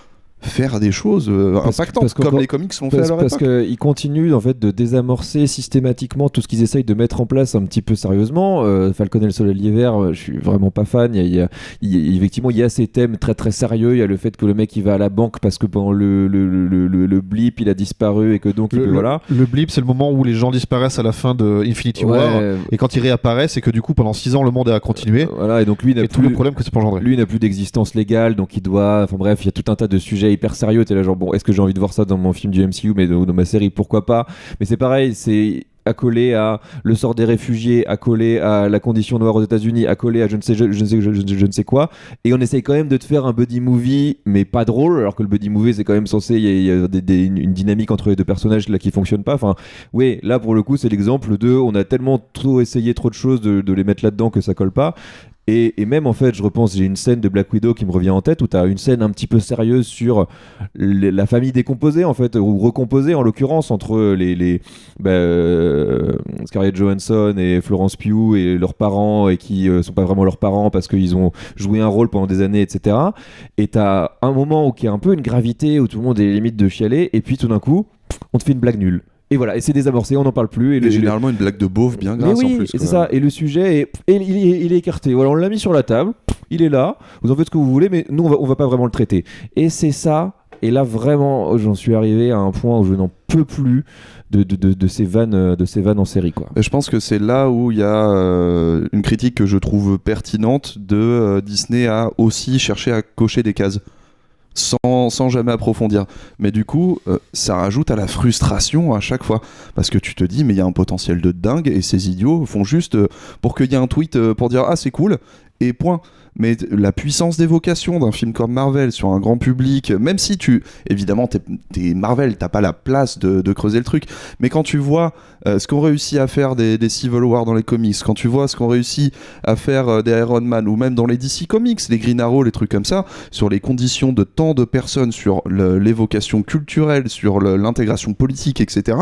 faire des choses impactantes comme les comics l'ont fait à leur époque. Parce qu'ils continuent en fait de désamorcer systématiquement tout ce qu'ils essayent de mettre en place un petit peu sérieusement. Falcon et le soleil de l'hiver, je suis vraiment pas fan. Effectivement, il y a ces thèmes très très sérieux. Il y a le fait que le mec il va à la banque parce que pendant le blip il a disparu et que donc voilà. Le blip, c'est le moment où les gens disparaissent à la fin de Infinity War, et quand ils réapparaissent, c'est que du coup pendant 6 ans le monde a continué. Voilà, et donc lui tout le problème que ça peut engendrer. Lui n'a plus d'existence légale, donc il doit. Enfin bref, il y a tout un tas de sujets hyper sérieux. T'es là genre bon, est-ce que j'ai envie de voir ça dans mon film du MCU, mais dans ma série pourquoi pas. Mais c'est pareil, c'est accolé à le sort des réfugiés, accolé à la condition noire aux États-Unis, accolé à je ne sais quoi, et on essaye quand même de te faire un buddy movie mais pas drôle, alors que le buddy movie c'est quand même censé, il y a une dynamique entre les deux personnages là qui fonctionne pas. Enfin oui, là pour le coup c'est l'exemple de on a tellement trop essayé trop de choses de les mettre là-dedans que ça colle pas. Et même en fait, je repense, j'ai une scène de Black Widow qui me revient en tête où tu as une scène un petit peu sérieuse sur la famille décomposée en fait, ou recomposée en l'occurrence, entre Scarlett Johansson et Florence Pugh et leurs parents, et qui sont pas vraiment leurs parents parce qu'ils ont joué un rôle pendant des années, etc. Et tu as un moment où il y a un peu une gravité, où tout le monde est limite de chialer, et puis tout d'un coup, on te fait une blague nulle. Et voilà, et c'est désamorcé, on n'en parle plus. Et généralement une blague de beauf bien grasse en plus. C'est ça, et le sujet il est écarté. Voilà, on l'a mis sur la table, il est là, vous en faites ce que vous voulez, mais nous on va pas vraiment le traiter. Et c'est ça, et là vraiment, j'en suis arrivé à un point où je n'en peux plus de ces vannes en série, quoi. Je pense que c'est là où il y a une critique que je trouve pertinente de Disney à aussi chercher à cocher des cases. Sans jamais approfondir. Mais du coup, ça rajoute à la frustration à chaque fois. Parce que tu te dis, mais il y a un potentiel de dingue, et ces idiots font juste pour qu'il y ait un tweet pour dire « Ah, c'est cool », et point. Mais la puissance d'évocation d'un film comme Marvel sur un grand public, même si évidemment t'es Marvel, t'as pas la place de creuser le truc, mais quand tu vois ce qu'on réussit à faire des Civil War dans les comics, quand tu vois ce qu'on réussit à faire des Iron Man, ou même dans les DC Comics, les Green Arrow, les trucs comme ça, sur les conditions de tant de personnes, sur l'évocation culturelle, sur l'intégration politique, etc.,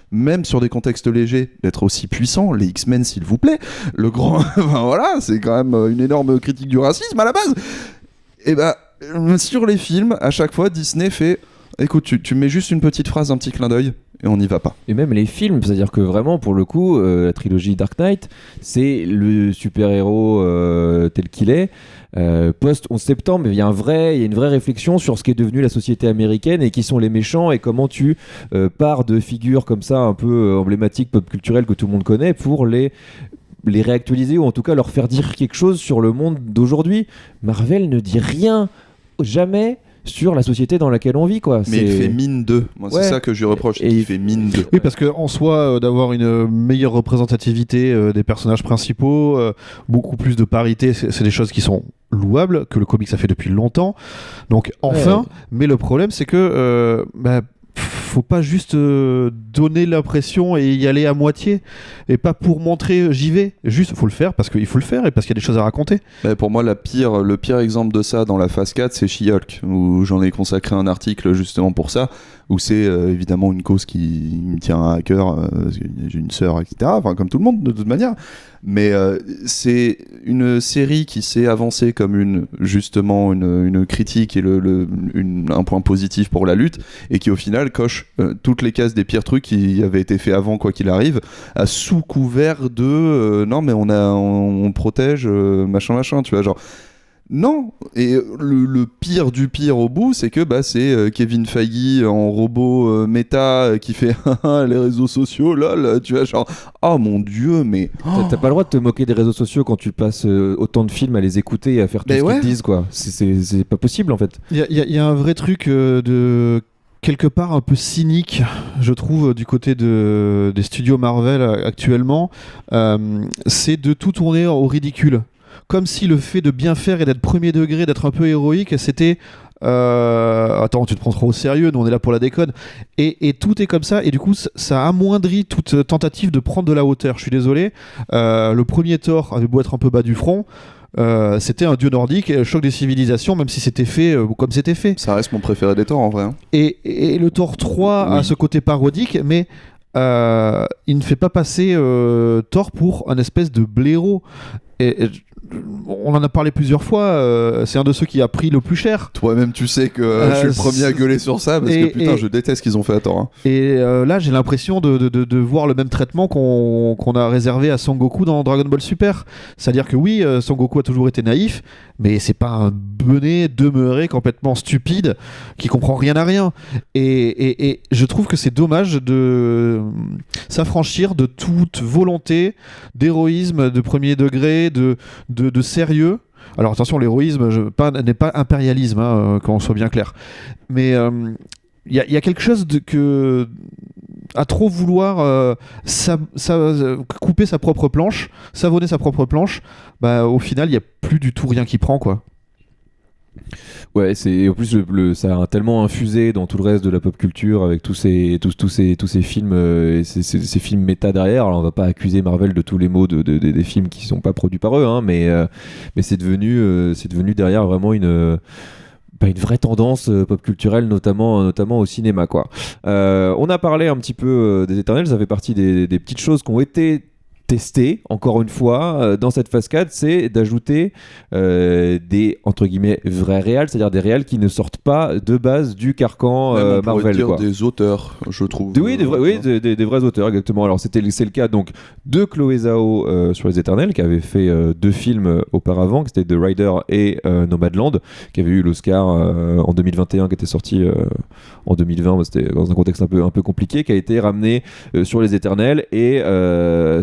même sur des contextes légers, d'être aussi puissant, les X-Men s'il vous plaît, le grand... enfin, voilà, c'est quand même une énorme critique du racisme à la base. Et sur les films, à chaque fois, Disney fait... Écoute, tu mets juste une petite phrase, un petit clin d'œil, et on n'y va pas. Et même les films, c'est-à-dire que vraiment, pour le coup, la trilogie Dark Knight, c'est le super-héros tel qu'il est. Post-11 septembre, il y a une vraie réflexion sur ce qu'est devenu la société américaine et qui sont les méchants, et comment tu pars de figures comme ça un peu emblématiques, pop culturelles que tout le monde connaît, pour les réactualiser, ou en tout cas leur faire dire quelque chose sur le monde d'aujourd'hui. Marvel ne dit rien, jamais, sur la société dans laquelle on vit, quoi. Mais il fait mine d'eux. Moi, c'est ça que je lui reproche. Il fait mine d'eux. Oui, parce qu'en soi, d'avoir une meilleure représentativité des personnages principaux, beaucoup plus de parité, c'est des choses qui sont louables, que le comics a fait depuis longtemps. Donc, enfin, mais le problème, c'est que faut pas juste donner l'impression et y aller à moitié, et pas pour montrer j'y vais, juste faut le faire parce qu'il faut le faire et parce qu'il y a des choses à raconter. Pour moi, le pire exemple de ça dans la phase 4, c'est She-Hulk, où j'en ai consacré un article justement pour ça, où c'est évidemment une cause qui me tient à cœur, parce que j'ai une sœur, etc. Enfin, comme tout le monde, de toute manière. Mais c'est une série qui s'est avancée comme justement une critique et un point positif pour la lutte, et qui au final coche toutes les cases des pires trucs qui avaient été faits avant, quoi qu'il arrive, sous couvert de non mais on protège machin, tu vois, genre. Non, et le pire du pire au bout, c'est que c'est Kevin Feige en robot méta qui fait les réseaux sociaux, lol, tu vois, genre, oh mon dieu, mais. T'as pas le droit de te moquer des réseaux sociaux quand tu passes autant de films à les écouter et à faire tout ce qu'ils te disent, quoi. C'est pas possible en fait. Il y a un vrai truc de quelque part un peu cynique, je trouve, du côté des studios Marvel actuellement, c'est de tout tourner au ridicule. Comme si le fait de bien faire et d'être premier degré, d'être un peu héroïque, c'était attends, tu te prends trop au sérieux, nous on est là pour la déconne. Et tout est comme ça, et du coup ça amoindrit toute tentative de prendre de la hauteur. Je suis désolé, le premier Thor avait beau être un peu bas du front, c'était un dieu nordique, le choc des civilisations, même si c'était fait comme c'était fait. Ça reste mon préféré des Thor en vrai. Hein. Et le Thor 3 a ce côté parodique, mais il ne fait pas passer Thor pour un espèce de blaireau. Et on en a parlé plusieurs fois, c'est un de ceux qui a pris le plus cher. Toi-même tu sais que je suis le premier à gueuler sur ça, parce que putain je déteste ce qu'ils ont fait à Thor. Hein. Et là j'ai l'impression de voir le même traitement qu'on a réservé à Son Goku dans Dragon Ball Super. C'est-à-dire que oui, Son Goku a toujours été naïf, mais c'est pas un benet demeuré complètement stupide qui comprend rien à rien. Et je trouve que c'est dommage de s'affranchir de toute volonté d'héroïsme de premier degré, de sérieux. Alors attention, l'héroïsme n'est pas impérialisme, hein, qu'on soit bien clair. Mais il y a quelque chose à trop vouloir couper sa propre planche, savonner sa propre planche, au final il n'y a plus du tout rien qui prend, quoi. Ouais, en plus ça a tellement infusé dans tout le reste de la pop culture avec tous ces films et ces films méta derrière. Alors on va pas accuser Marvel de tous les maux des films qui sont pas produits par eux, hein, mais c'est devenu derrière vraiment une vraie tendance pop culturelle, notamment au cinéma, quoi. On a parlé un petit peu des Éternels, ça fait partie des petites choses qui ont été tester encore une fois dans cette phase 4, c'est d'ajouter des entre guillemets vrais réals, c'est-à-dire des réals qui ne sortent pas de base du carcan Marvel, dire quoi. Des auteurs, je trouve. Des vrais auteurs, exactement. Alors c'est le cas donc de Chloé Zhao sur les Éternels, qui avait fait 2 films auparavant, qui c'était The Rider et Nomadland, qui avait eu l'Oscar en 2021, qui était sorti en 2020, c'était dans un contexte un peu compliqué, qui a été ramené sur les Éternels, et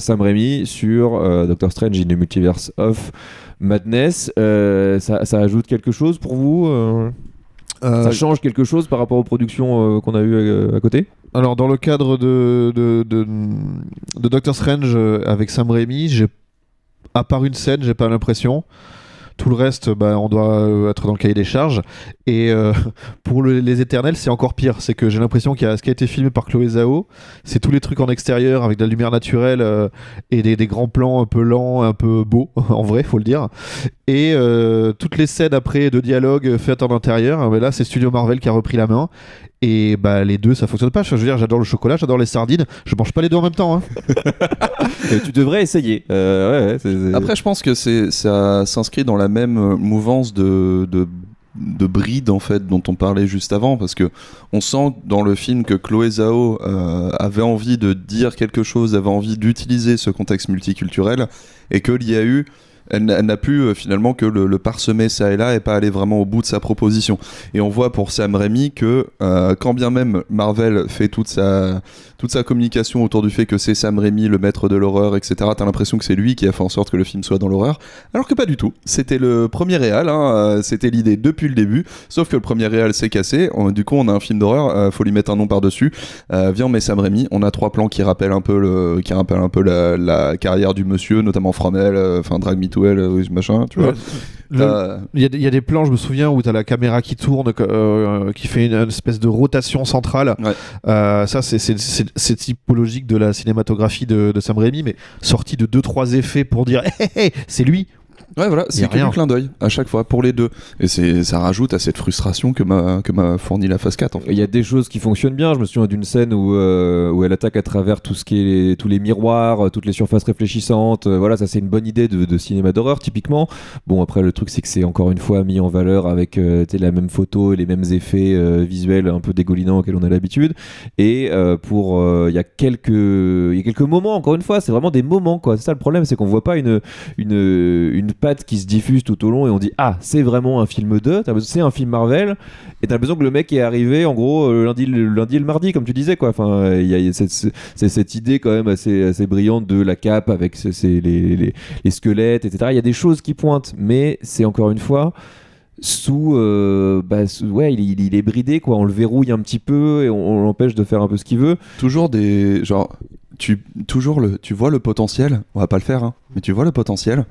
Sam Raimi sur Doctor Strange in the Multiverse of Madness. Ça ajoute quelque chose pour vous ça change quelque chose par rapport aux productions qu'on a eues à côté? Alors dans le cadre de Doctor Strange avec Sam Raimi, à part une scène, j'ai pas l'impression. Tout le reste, on doit être dans le cahier des charges. Et pour les Éternels, c'est encore pire. C'est que j'ai l'impression ce qui a été filmé par Chloé Zhao, c'est tous les trucs en extérieur avec de la lumière naturelle et des grands plans un peu lents, un peu beaux, en vrai, faut le dire. Et toutes les scènes après de dialogue faites en intérieur, là, c'est Studio Marvel qui a repris la main. Et les deux, ça fonctionne pas. Je veux dire, j'adore le chocolat, j'adore les sardines. Je mange pas les deux en même temps. Hein. Tu devrais essayer. Après, je pense que ça s'inscrit dans la même mouvance de bride, en fait, dont on parlait juste avant, parce que on sent dans le film que Chloé Zhao avait envie de dire quelque chose, avait envie d'utiliser ce contexte multiculturel, et qu'il y a eu elle n'a pu finalement que le parsemer ça et là et pas aller vraiment au bout de sa proposition. Et on voit pour Sam Raimi que quand bien même Marvel fait toute sa communication autour du fait que c'est Sam Raimi le maître de l'horreur, etc., t'as l'impression que c'est lui qui a fait en sorte que le film soit dans l'horreur, alors que pas du tout. C'était le premier réal, c'était l'idée depuis le début, sauf que le premier réal s'est cassé. Du coup on a un film d'horreur, faut lui mettre un nom par dessus. Viens, on met Sam Raimi, on a 3 plans qui rappellent un peu la carrière du monsieur, notamment From Hell, Drag Me to Hell, machin, tu vois. Il y a des plans, je me souviens, où t'as la caméra qui tourne, qui fait une espèce de rotation centrale. Ouais. Ça, c'est typologique de la cinématographie de Sam Raimi, mais sorti de 2-3 effets pour dire hey, c'est lui. Ouais, voilà, Y a c'est que rien. du clin d'œil à chaque fois pour les deux. Et ça rajoute à cette frustration que m'a fourni la phase 4 en fait. Il y a des choses qui fonctionnent bien. Je me souviens d'une scène où elle attaque à travers tout ce qui est tous les miroirs, toutes les surfaces réfléchissantes. Voilà, ça c'est une bonne idée de cinéma d'horreur typiquement. Bon, après le truc c'est que c'est encore une fois mis en valeur avec tu sais, la même photo et les mêmes effets visuels un peu dégoulinants auxquels on a l'habitude. Et il y a quelques moments, encore une fois, c'est vraiment des moments quoi. C'est ça le problème, c'est qu'on voit pas une patte qui se diffuse tout au long et on dit ah c'est vraiment un film c'est un film Marvel et t'as l'impression que le mec est arrivé en gros le lundi et le mardi comme tu disais quoi. Enfin il y a cette idée quand même assez brillante de la cape avec les squelettes etc. Il y a des choses qui pointent mais c'est encore une fois ouais il est bridé quoi, on le verrouille un petit peu et on l'empêche de faire un peu ce qu'il veut. Toujours des genre tu vois le potentiel, on va pas le faire hein, mais tu vois le potentiel.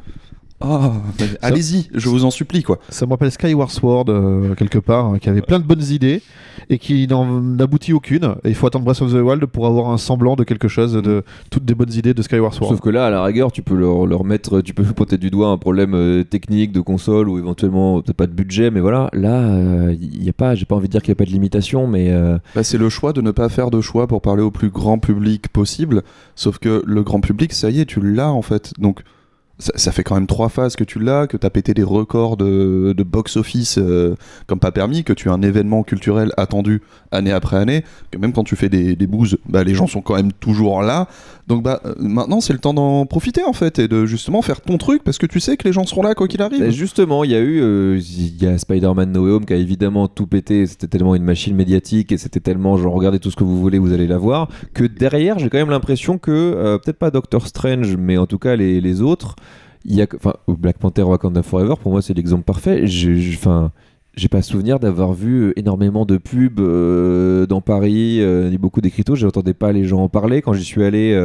Allez-y, je vous en supplie quoi. Ça me rappelle Skyward Sword quelque part, hein, qui avait plein de bonnes idées et qui n'en aboutit aucune. Et il faut attendre Breath of the Wild pour avoir un semblant de quelque chose, de toutes des bonnes idées de Skyward Sword. Sauf que là, à la rigueur, tu peux leur mettre, tu peux pointer du doigt un problème technique de console ou éventuellement peut-être pas de budget, mais voilà, là, il y a pas, j'ai pas envie de dire qu'il n'y a pas de limitation, mais C'est le choix de ne pas faire de choix pour parler au plus grand public possible. Sauf que le grand public, ça y est, tu l'as en fait. Donc ça fait quand même 3 phases que tu l'as, que t'as pété des records de box-office comme pas permis, que tu as un événement culturel attendu année après année, que même quand tu fais des bouses, bah, les gens sont quand même toujours là. Donc maintenant c'est le temps d'en profiter en fait et de justement faire ton truc parce que tu sais que les gens seront là quoi qu'il arrive. justement, il y a Spider-Man No Way Home qui a évidemment tout pété, c'était tellement une machine médiatique et c'était tellement genre regardez tout ce que vous voulez, vous allez la voir, que derrière j'ai quand même l'impression que, peut-être pas Doctor Strange, mais en tout cas les autres, Black Panther Wakanda Forever, pour moi c'est l'exemple parfait. J'ai pas souvenir d'avoir vu énormément de pubs dans Paris, ni beaucoup d'écriteaux. J'entendais pas les gens en parler. Quand j'y suis allé,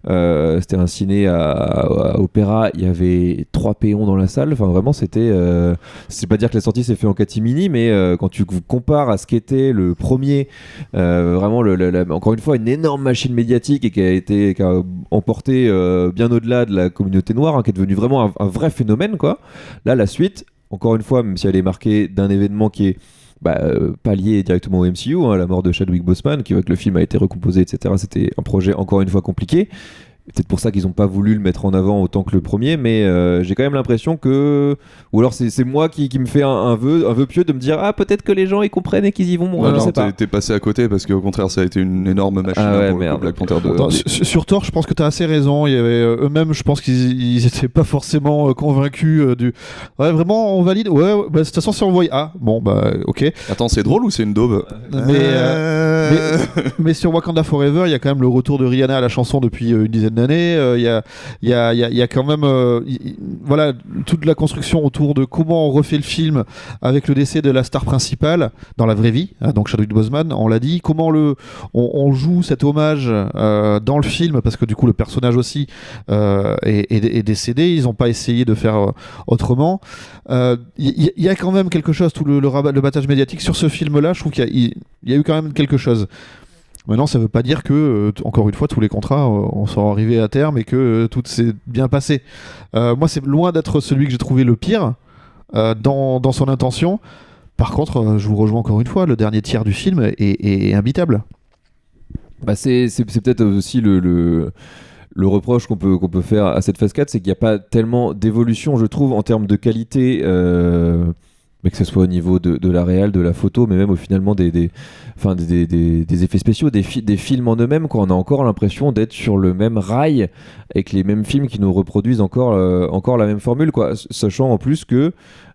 c'était un ciné à Opéra. Il y avait 3 péons dans la salle. Enfin, vraiment, c'était. C'est pas dire que la sortie s'est fait en catimini, mais quand tu compares à ce qu'était le premier, vraiment, encore une fois, une énorme machine médiatique et qui a emporté bien au-delà de la communauté noire, hein, qui est devenu vraiment un vrai phénomène, quoi. Là, la suite. Encore une fois, même si elle est marquée d'un événement qui est pas lié directement au MCU, hein, la mort de Chadwick Boseman, qui voit que le film a été recomposé, etc. C'était un projet encore une fois compliqué. Peut-être pour ça qu'ils n'ont pas voulu le mettre en avant autant que le premier, mais j'ai quand même l'impression que... Ou alors c'est moi qui me fais un vœu pieux de me dire ah peut-être que les gens ils comprennent et qu'ils y vont. Moi, je sais pas. T'es passé à côté parce qu'au contraire ça a été une énorme machine pour le Black Panther 2. Sur Thor, je pense que tu as assez raison. Il y avait eux-mêmes, je pense qu'ils étaient pas forcément convaincus du. Ouais, vraiment, on valide. Ouais, de toute façon, si on voit. Ah, bon, bah, ok. Attends, c'est drôle ou c'est une daube Mais sur Wakanda Forever, il y a quand même le retour de Rihanna à la chanson depuis une dizaine d'années. Il y a quand même voilà, toute la construction autour de comment on refait le film avec le décès de la star principale dans la vraie vie, hein, donc Chadwick Boseman, on l'a dit, comment on joue cet hommage dans le film, parce que du coup le personnage aussi est décédé, ils n'ont pas essayé de faire autrement. Il y a quand même quelque chose, tout le battage médiatique sur ce film-là, je trouve qu'il y a eu quand même quelque chose. Maintenant, ça ne veut pas dire que, encore une fois, tous les contrats on sont arrivés à terme et que tout s'est bien passé. Moi, c'est loin d'être celui que j'ai trouvé le pire dans son intention. Par contre, je vous rejoins encore une fois, le dernier tiers du film est imbitable. C'est peut-être aussi le reproche qu'on peut faire à cette phase 4, c'est qu'il n'y a pas tellement d'évolution, je trouve, en termes de qualité, mais que ce soit au niveau de la réal, de la photo, mais même finalement des effets spéciaux, des films en eux-mêmes, quoi. On a encore l'impression d'être sur le même rail avec les mêmes films qui nous reproduisent encore la même formule, quoi. Sachant en plus que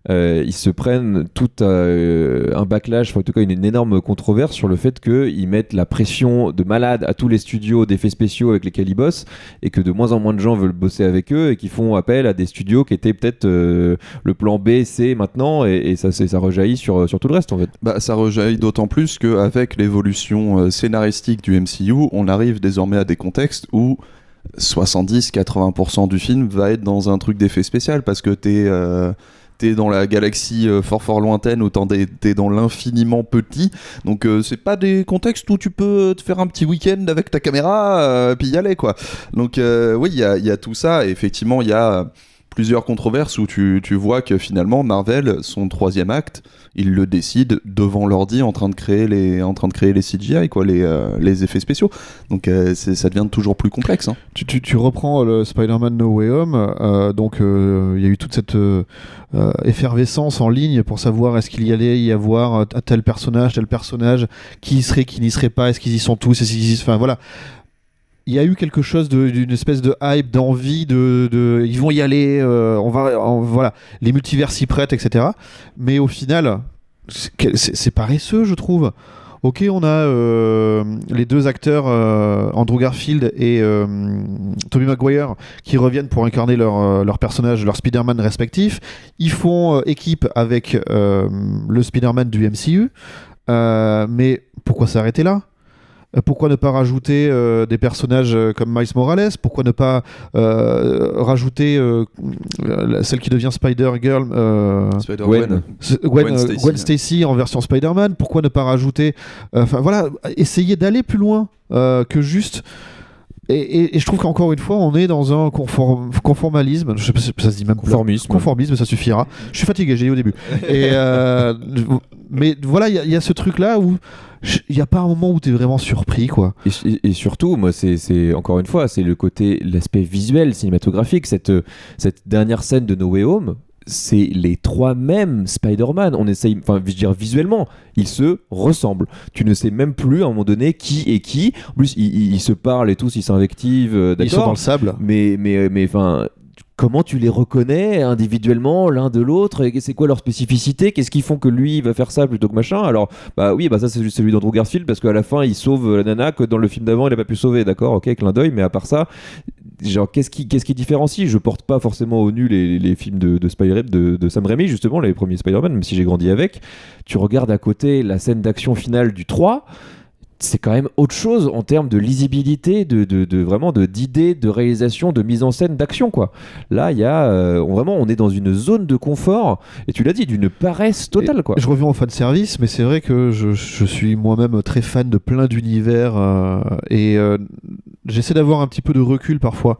ils se prennent tout un backlash, en tout cas une énorme controverse sur le fait qu'ils mettent la pression de malade à tous les studios d'effets spéciaux avec lesquels ils bossent et que de moins en moins de gens veulent bosser avec eux et qui font appel à des studios qui étaient peut-être le plan B, C maintenant et ça rejaillit sur tout le reste en fait. Ça rejaillit d'autant plus qu'avec l'évolution scénaristique du MCU, on arrive désormais à des contextes où 70-80% du film va être dans un truc d'effet spécial parce que t'es dans la galaxie fort lointaine ou t'es dans l'infiniment petit, donc c'est pas des contextes où tu peux te faire un petit week-end avec ta caméra puis y aller quoi. Donc oui, il y a tout ça et effectivement il y a plusieurs controverses où tu vois que finalement Marvel, son troisième acte, il le décide devant l'ordi en train de créer les CGI, quoi, les effets spéciaux. Donc ça devient toujours plus complexe. Hein. Tu reprends le Spider-Man No Way Home, donc il y a eu toute cette effervescence en ligne pour savoir est-ce qu'il y allait y avoir tel personnage, qui y serait, qui n'y serait pas, est-ce qu'ils y sont tous, enfin voilà. Il y a eu quelque chose d'une espèce de hype, d'envie, ils vont y aller, voilà, les multivers s'y prêtent, etc. Mais au final, c'est paresseux, je trouve. Ok, on a les deux acteurs, Andrew Garfield et Tobey Maguire, qui reviennent pour incarner leur personnage, leur Spider-Man respectif. Ils font équipe avec le Spider-Man du MCU. Mais pourquoi s'arrêter là ? Pourquoi ne pas rajouter des personnages comme Miles Morales ? Pourquoi ne pas rajouter celle qui devient Spider-Girl, Gwen Stacy en version Spider-Man ? Pourquoi ne pas rajouter... Enfin voilà, essayer d'aller plus loin que juste... Et je trouve qu'encore une fois, on est dans un conformalisme. Je sais pas si ça se dit même conformisme, ça suffira. Je suis fatigué, j'ai dit au début. Mais voilà, il y a ce truc-là où il n'y a pas un moment où tu es vraiment surpris, quoi. Et surtout, moi, c'est encore une fois, c'est l'aspect visuel, cinématographique. Cette dernière scène de No Way Home, c'est les trois mêmes Spider-Man. On essaye, enfin, je veux dire, visuellement, ils se ressemblent. Tu ne sais même plus à un moment donné qui est qui. En plus, ils se parlent et tous, ils s'invectivent. D'accord. Ils sont dans le sable. Mais enfin. Comment tu les reconnais individuellement l'un de l'autre et c'est quoi leur spécificité? Qu'est-ce qui font que lui il va faire ça plutôt que machin? Alors ça c'est celui d'Andrew Garfield parce qu'à la fin il sauve la nana que dans le film d'avant il a pas pu sauver, d'accord, ok, clin d'œil, mais à part ça, genre qu'est-ce qui différencie? Je porte pas forcément au nu les films de Spider-Man de Sam Raimi, justement les premiers Spider-Man, même si j'ai grandi avec. Tu regardes à côté la scène d'action finale du 3, c'est quand même autre chose en termes de lisibilité, vraiment d'idées, de réalisation, de mise en scène, d'action, quoi. Là, il y a on est dans une zone de confort et tu l'as dit, d'une paresse totale, quoi. Je reviens au fan service, mais c'est vrai que je suis moi-même très fan de plein d'univers et j'essaie d'avoir un petit peu de recul parfois.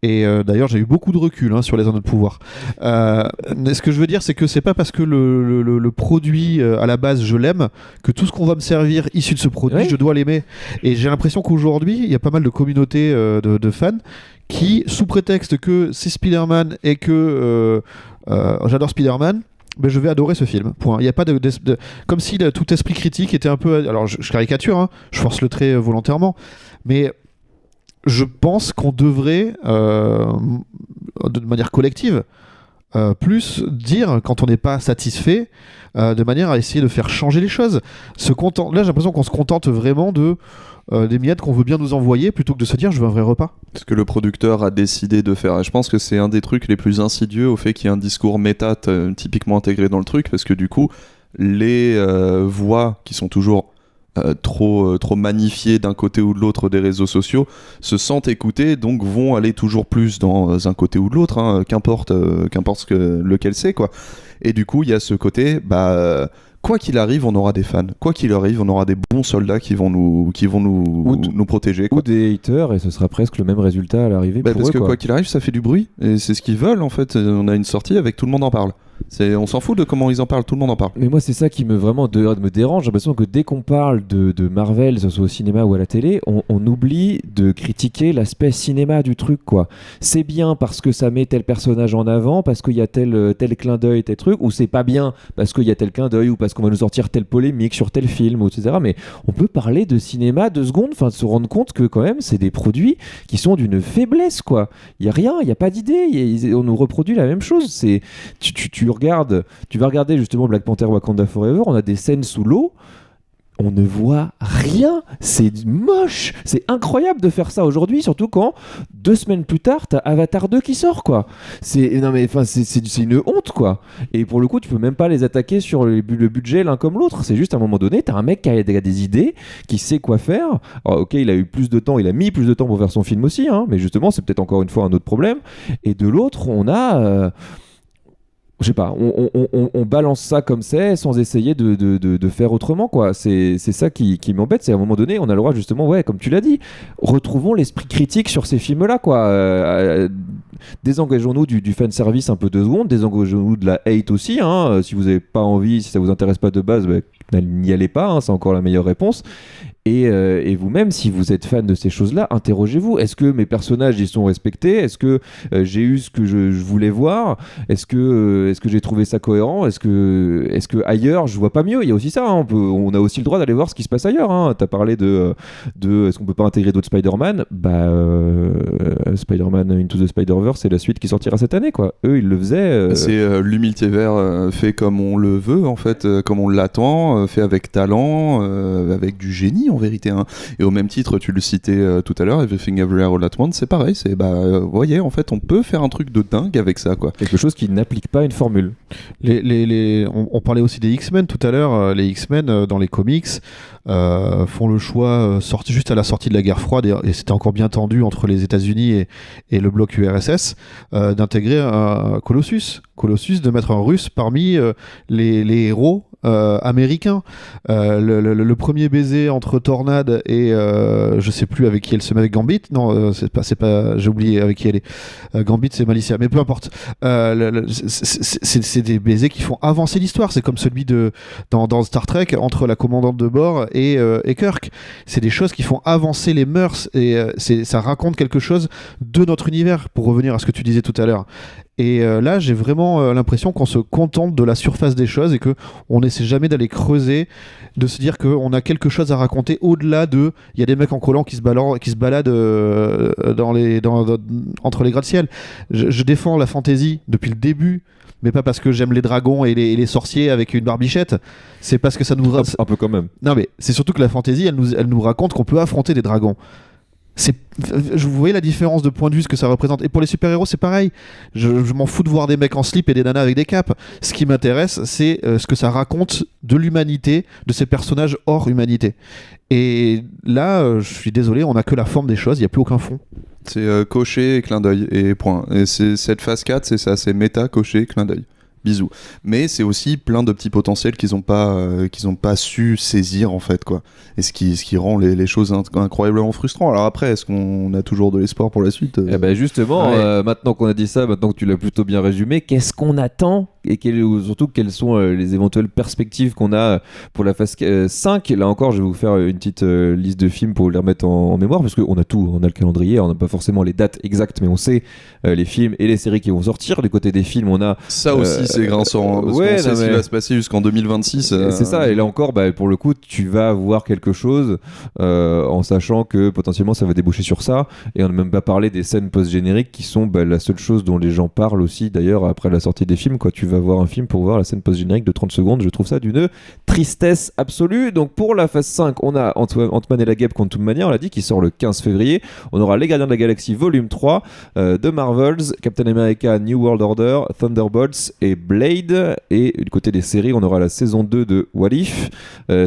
Et d'ailleurs, j'ai eu beaucoup de recul sur les anneaux de pouvoir. Ce que je veux dire, c'est que c'est pas parce que le produit à la base je l'aime que tout ce qu'on va me servir issu de ce produit, je dois l'aimer. Et j'ai l'impression qu'aujourd'hui, il y a pas mal de communautés de fans qui, sous prétexte que c'est Spider-Man et que j'adore Spider-Man, je vais adorer ce film. Point. Il y a pas comme si tout esprit critique était un peu. Alors je caricature, je force le trait volontairement, mais je pense qu'on devrait, de manière collective, plus dire quand on n'est pas satisfait, de manière à essayer de faire changer les choses. Là, j'ai l'impression qu'on se contente vraiment des miettes qu'on veut bien nous envoyer plutôt que de se dire je veux un vrai repas. Ce que le producteur a décidé de faire. Et je pense que c'est un des trucs les plus insidieux au fait qu'il y ait un discours méta typiquement intégré dans le truc, parce que du coup, les voix qui sont toujours trop magnifiés d'un côté ou de l'autre des réseaux sociaux se sentent écoutés, donc vont aller toujours plus dans un côté ou de l'autre, qu'importe lequel c'est, quoi. Et du coup il y a ce côté quoi qu'il arrive, on aura des fans. Quoi qu'il arrive, on aura des bons soldats qui vont nous protéger, quoi. Ou des haters, et ce sera presque le même résultat à l'arrivée. Parce que quoi qu'il arrive, ça fait du bruit, et c'est ce qu'ils veulent en fait. On a une sortie avec tout le monde en parle. On s'en fout de comment ils en parlent, tout le monde en parle. Mais moi, c'est ça qui me dérange. J'ai l'impression que dès qu'on parle de Marvel, que ce soit au cinéma ou à la télé, on oublie de critiquer l'aspect cinéma du truc, quoi. C'est bien parce que ça met tel personnage en avant, parce qu'il y a tel clin d'œil, tel truc, ou c'est pas bien parce qu'il y a tel clin d'œil, ou parce qu'on va nous sortir telle polémique sur tel film, etc. Mais on peut parler de cinéma 2 secondes, de se rendre compte que quand même, c'est des produits qui sont d'une faiblesse, quoi. Il y a rien, il y a pas d'idée, on nous reproduit la même chose. Tu vas regarder justement Black Panther Wakanda Forever, on a des scènes sous l'eau, on ne voit rien, c'est moche, c'est incroyable de faire ça aujourd'hui, surtout quand 2 semaines plus tard t'as Avatar 2 qui sort, quoi. C'est une honte, quoi. Et pour le coup tu peux même pas les attaquer sur le budget l'un comme l'autre, c'est juste à un moment donné t'as un mec qui a des idées, qui sait quoi faire. Alors, ok, il a mis plus de temps pour faire son film aussi, mais justement c'est peut-être encore une fois un autre problème. Et de l'autre on a je sais pas, on balance ça comme c'est sans essayer de faire autrement, quoi. C'est ça qui m'embête, c'est à un moment donné, on a le droit justement, ouais, comme tu l'as dit, retrouvons l'esprit critique sur ces films-là, quoi. Désengageons-nous du fanservice un peu 2 secondes, désengageons-nous de la hate aussi, hein. Si vous n'avez pas envie, si ça vous intéresse pas de base, n'y allez pas, hein, c'est encore la meilleure réponse. Et vous-même, si vous êtes fan de ces choses-là, interrogez-vous. Est-ce que mes personnages y sont respectés ? Est-ce que j'ai eu ce que je voulais voir ? Est-ce que j'ai trouvé ça cohérent ? Est-ce que ailleurs, je vois pas mieux ? Il y a aussi ça. Hein. On a aussi le droit d'aller voir ce qui se passe ailleurs. Hein. Tu as parlé de est-ce qu'on peut pas intégrer d'autres Spider-Man ? Spider-Man Into the Spider-Verse, c'est la suite qui sortira cette année, quoi. Eux, ils le faisaient. C'est l'Umultiverse fait comme on le veut, en fait, comme on l'attend, fait avec talent, avec du génie, en vérité, hein. Et au même titre, tu le citais tout à l'heure, Everything Everywhere All At Once, c'est pareil, vous voyez, en fait, on peut faire un truc de dingue avec ça, quoi. Quelque chose qui n'applique pas une formule. On parlait aussi des X-Men tout à l'heure. Les X-Men dans les comics font le choix, juste à la sortie de la guerre froide, et c'était encore bien tendu entre les États-Unis et le bloc URSS, d'intégrer Colossus, de mettre un Russe parmi les héros américain. Le premier baiser entre Tornade et je sais plus avec qui elle se met, avec Gambit. Non, c'est pas, j'ai oublié avec qui elle est. Gambit, c'est Malicia, mais peu importe. C'est des baisers qui font avancer l'histoire. C'est comme celui dans Star Trek entre la commandante de bord et Kirk. C'est des choses qui font avancer les mœurs, et ça raconte quelque chose de notre univers, pour revenir à ce que tu disais tout à l'heure. Et là, j'ai vraiment l'impression qu'on se contente de la surface des choses et qu'on n'essaie jamais d'aller creuser, de se dire qu'on a quelque chose à raconter au-delà de... Il y a des mecs en collant qui se baladent entre les gratte-ciel. Je défends la fantasy depuis le début, mais pas parce que j'aime les dragons et les sorciers avec une barbichette. C'est parce que ça nous... Un peu quand même. Non, mais c'est surtout que la fantasy, elle nous raconte qu'on peut affronter des dragons. Vous voyez la différence de point de vue, ce que ça représente. Et pour les super-héros, c'est pareil. Je m'en fous de voir des mecs en slip et des nanas avec des capes. Ce qui m'intéresse, c'est ce que ça raconte de l'humanité, de ces personnages hors humanité. Et là, je suis désolé, on n'a que la forme des choses, il n'y a plus aucun fond. C'est cocher et clin d'œil, et point. Et cette phase 4, c'est ça, c'est méta, cocher, clin d'œil. Bisous. Mais c'est aussi plein de petits potentiels qu'ils ont pas su saisir, en fait, quoi. Et ce qui rend les choses incroyablement frustrantes. Alors après, est-ce qu'on a toujours de l'espoir pour la suite Eh ben justement, ouais. Maintenant qu'on a dit ça, maintenant que tu l'as plutôt bien résumé, qu'est-ce qu'on attend ? Et surtout, quelles sont les éventuelles perspectives qu'on a pour la phase 5 ? Là encore, je vais vous faire une petite liste de films pour les remettre en mémoire, parce qu'on a tout, on a le calendrier, on n'a pas forcément les dates exactes, mais on sait les films et les séries qui vont sortir. Du côté des films, on a... Ça aussi, c'est grinçant, hein, parce qu'on sait ce qui va se passer jusqu'en 2026. C'est ça, et là encore, pour le coup, tu vas voir quelque chose en sachant que potentiellement ça va déboucher sur ça, et on n'a même pas parlé des scènes post-génériques qui sont la seule chose dont les gens parlent aussi, d'ailleurs, après la sortie des films, quoi. Tu vas voir un film pour voir la scène post-générique de 30 secondes, je trouve ça d'une tristesse absolue. Donc pour la phase 5, on a Ant-Man et la Guêpe Quantumania, on l'a dit, qui sort le 15 février. On aura Les Gardiens de la Galaxie volume 3, The Marvels, Captain America New World Order, Thunderbolts et Blade. Et du côté des séries, on aura la saison 2 de What If,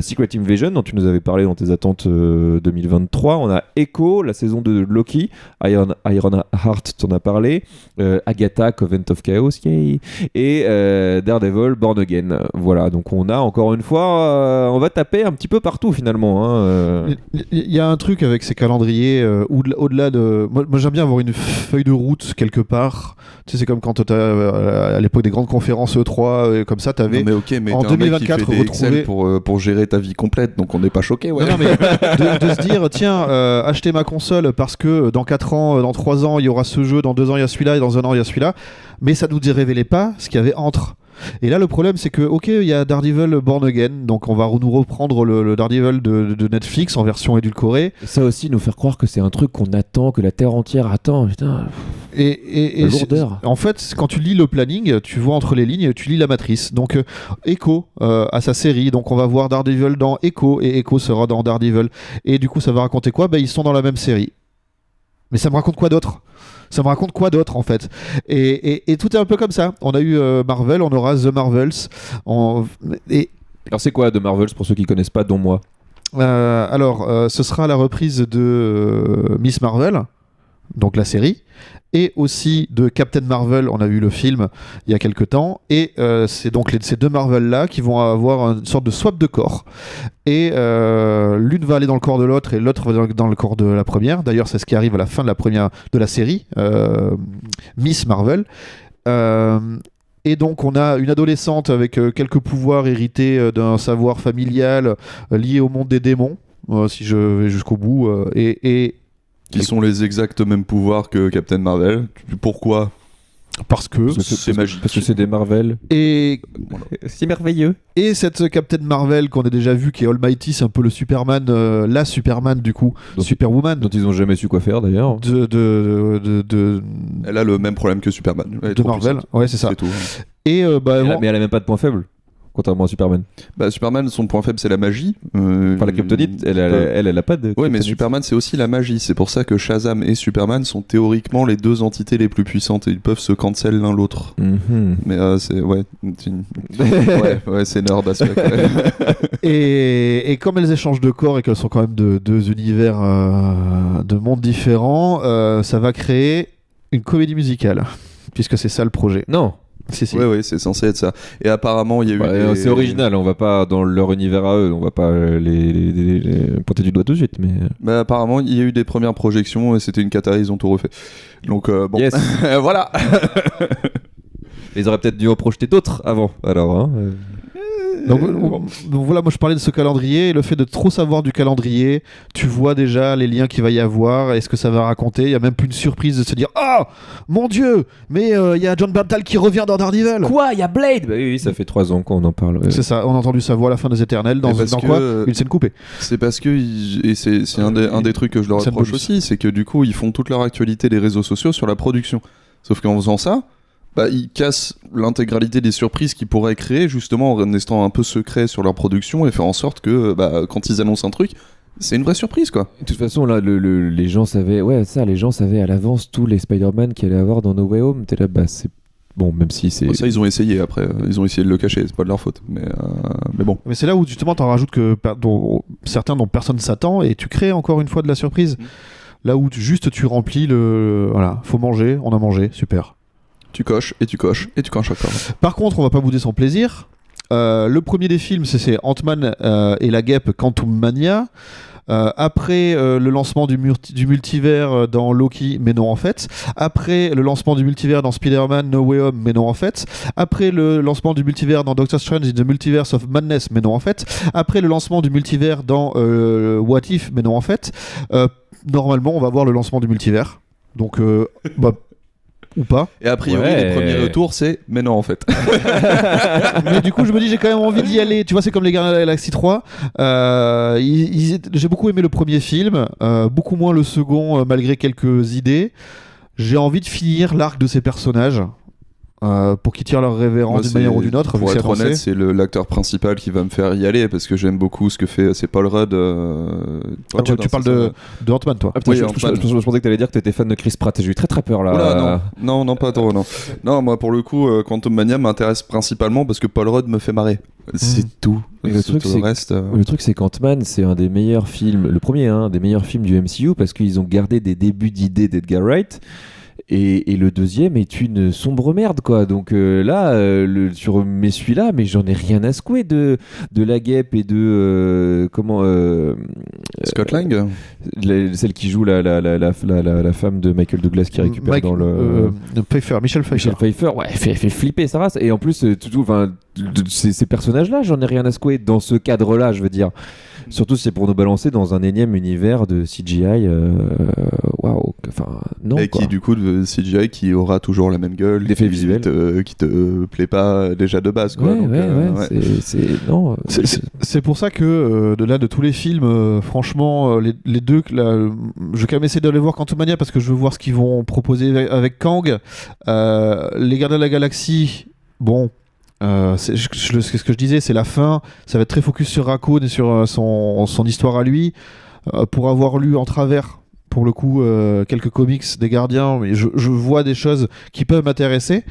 Secret Invasion, dont tu nous avais parlé dans tes attentes 2023. On a Echo, la saison 2 de Loki, Iron Heart, tu en as parlé, Agatha, Covenant of Chaos, yay, et Daredevil, Born Again. Voilà, donc on a encore une fois, on va taper un petit peu partout finalement. Hein. Il y a un truc avec ces calendriers au-delà de... Moi j'aime bien avoir une feuille de route quelque part. Tu sais, c'est comme quand à l'époque des grandes conférences E3, comme ça, t'avais... Non mais ok, mais en t'es un 2024 mec qui fait des Excel pour gérer ta vie complète, donc on n'est pas choqué. Ouais. Non, mais de se dire, tiens, acheter ma console parce que dans 4 ans, dans 3 ans, il y aura ce jeu, dans 2 ans, il y a celui-là, et dans 1 an, il y a celui-là, mais ça nous révélait pas ce qu'il y avait entre. Et là, le problème, c'est que, ok, il y a Daredevil Born Again, donc on va nous reprendre le Daredevil de Netflix en version édulcorée. Ça aussi, nous faire croire que c'est un truc qu'on attend, que la Terre entière attend, putain. Et lourdeur. En fait, quand tu lis le planning, tu vois entre les lignes, tu lis la matrice. Donc, Echo a sa série, donc on va voir Daredevil dans Echo, et Echo sera dans Daredevil. Et du coup, ça va raconter quoi ? Ils sont dans la même série. Mais ça me raconte quoi d'autre ? Ça me raconte quoi d'autre en fait ? Et tout est un peu comme ça. On a eu Marvel, on aura The Marvels. Alors c'est quoi The Marvels pour ceux qui connaissent pas, dont moi ? Ce sera la reprise de Miss Marvel. donc la série, et aussi de Captain Marvel, on a vu le film il y a quelques temps, et c'est donc ces deux Marvel-là qui vont avoir une sorte de swap de corps, et l'une va aller dans le corps de l'autre, et l'autre va dans le corps de la première. D'ailleurs, c'est ce qui arrive à la fin de la série, Miss Marvel. Et donc on a une adolescente avec quelques pouvoirs hérités d'un savoir familial lié au monde des démons, si je vais jusqu'au bout, et Qui sont les exacts mêmes pouvoirs que Captain Marvel. Pourquoi ? parce que C'est magique. Parce que c'est des Marvel. et C'est merveilleux. Et cette Captain Marvel qu'on a déjà vu, qui est Almighty, c'est un peu le Superman, la Superman du coup, Donc- Superwoman Dont ils ont jamais su quoi faire d'ailleurs. de Elle a le même problème que Superman. Elle est trop Marvel. puissante. Ouais, c'est ça. C'est tout. Et Mais elle a même pas de point faible, contrairement à Superman. Bah, Superman, son point faible, c'est la magie. Enfin, la kryptonite, elle a pas de. Oui, mais kryptonite. Superman, c'est aussi la magie. C'est pour ça que Shazam et Superman sont théoriquement les deux entités les plus puissantes et ils peuvent se cancel l'un l'autre. Mhm. Mais c'est. Ouais, ouais, c'est nerd à ce mec. et comme elles échangent de corps et qu'elles sont quand même de deux univers de mondes différents, ça va créer une comédie musicale, puisque c'est ça le projet. Non. Si. Ouais, c'est censé être ça. Et apparemment, il y a eu. Ouais, c'est original, on va pas dans leur univers à eux, on va pas les pointer du doigt tout de suite, mais. Bah, apparemment, il y a eu des premières projections et c'était une cata, ils ont tout refait. Donc, bon. Yes. Voilà. Ils auraient peut-être dû en projeter d'autres avant, alors. Hein. Donc voilà, moi je parlais de ce calendrier, et le fait de trop savoir du calendrier, tu vois déjà les liens qu'il va y avoir et ce que ça va raconter. Il y a même plus une surprise de se dire ah mon Dieu, mais il y a John Bernthal qui revient dans Daredevil. Quoi, il y a Blade. Bah oui, ça fait 3 ans qu'on en parle. C'est ça, on a entendu sa voix à la fin des Éternels dans parce que, quoi une scène coupée. C'est parce que, et c'est un des trucs que je leur C'est reproche bonus. aussi, c'est que du coup, ils font toute leur actualité des réseaux sociaux sur la production. Sauf qu'en faisant ça, bah, ils cassent l'intégralité des surprises qu'ils pourraient créer, justement en restant un peu secrets sur leur production et faire en sorte que bah, quand ils annoncent un truc, c'est une vraie surprise, quoi. De toute façon, là, les gens savaient, les gens savaient à l'avance tous les Spider-Man qu'il allait avoir dans No Way Home. T'es là, bah c'est bon, même si c'est. Ça, ils ont essayé après, ils ont essayé de le cacher, c'est pas de leur faute, mais bon. Mais c'est là où justement t'en rajoutes certains dont personne s'attend, et tu crées encore une fois de la surprise. Là où tu remplis voilà, faut manger, on a mangé, super. Tu coches et tu coches et tu coches encore. Par contre, on va pas bouder son plaisir. Le premier des films, c'est Ant-Man et la guêpe Quantum Mania. Après le lancement du multivers dans Loki, mais non en fait. Après le lancement du multivers dans Spider-Man No Way Home, mais non en fait. Après le lancement du multivers dans Doctor Strange in the Multiverse of Madness, mais non en fait. Après le lancement du multivers dans What If, mais non en fait. Normalement, on va voir le lancement du multivers. Donc, ou pas. Et a priori, Ouais. les premiers retours, c'est mais non en fait. Mais du coup, je me dis, j'ai quand même envie d'y aller. Tu vois, c'est comme les Gardiens de la Galaxie 3. J'ai beaucoup aimé le premier film, beaucoup moins le second, malgré quelques idées. J'ai envie de finir l'arc de ces personnages. Pour qu'ils tirent leur révérence Moi, d'une c'est- manière ou d'une autre. vu Pour que c'est être honnête, annoncé. c'est l'acteur principal qui va me faire y aller parce que j'aime beaucoup ce que fait. C'est Paul Rudd. Tu parles de Ant-Man, toi. Ah, putain, Oui, je Ant-Man. pensais que t'allais dire que t'étais fan de Chris Pratt. J'ai eu très peur là. Oula, non, pas trop, non. Non, moi pour le coup, Quantum Mania m'intéresse principalement parce que Paul Rudd me fait marrer. C'est tout. Et le truc, tout c'est le reste. Le truc, c'est qu'Ant-Man, c'est un des meilleurs films, le premier, hein, des meilleurs films du MCU, parce qu'ils ont gardé des débuts d'idées d'Edgar Wright. Et le deuxième est une sombre merde, quoi. Donc là, sur mes celui-là, mais j'en ai rien à secouer de la guêpe et de Scott Lang. celle qui joue la femme de Michael Douglas qui récupère dans le Michel Pfeiffer. Michel Pfeiffer, ouais, elle fait flipper sa race. Et en plus, ces personnages-là, j'en ai rien à secouer dans ce cadre-là, je veux dire. Surtout, c'est pour nous balancer dans un énième univers de CGI. Waouh, enfin, non. Et quoi. qui, du coup, de CGI qui aura toujours la même gueule. L'effet qui visuel. qui te plaît pas déjà de base, quoi. Ouais, Donc, ouais. Non. C'est pour ça que de tous les films, franchement, les deux, là, je vais quand même essayer de les voir Quantum Mania parce que je veux voir ce qu'ils vont proposer avec Kang. Les Gardiens de la Galaxie, bon. C'est ce que je disais, c'est la fin. Ça va être très focus sur Raccoon et sur son histoire à lui. Pour avoir lu en travers pour le coup quelques comics des Gardiens, mais je vois des choses qui peuvent m'intéresser.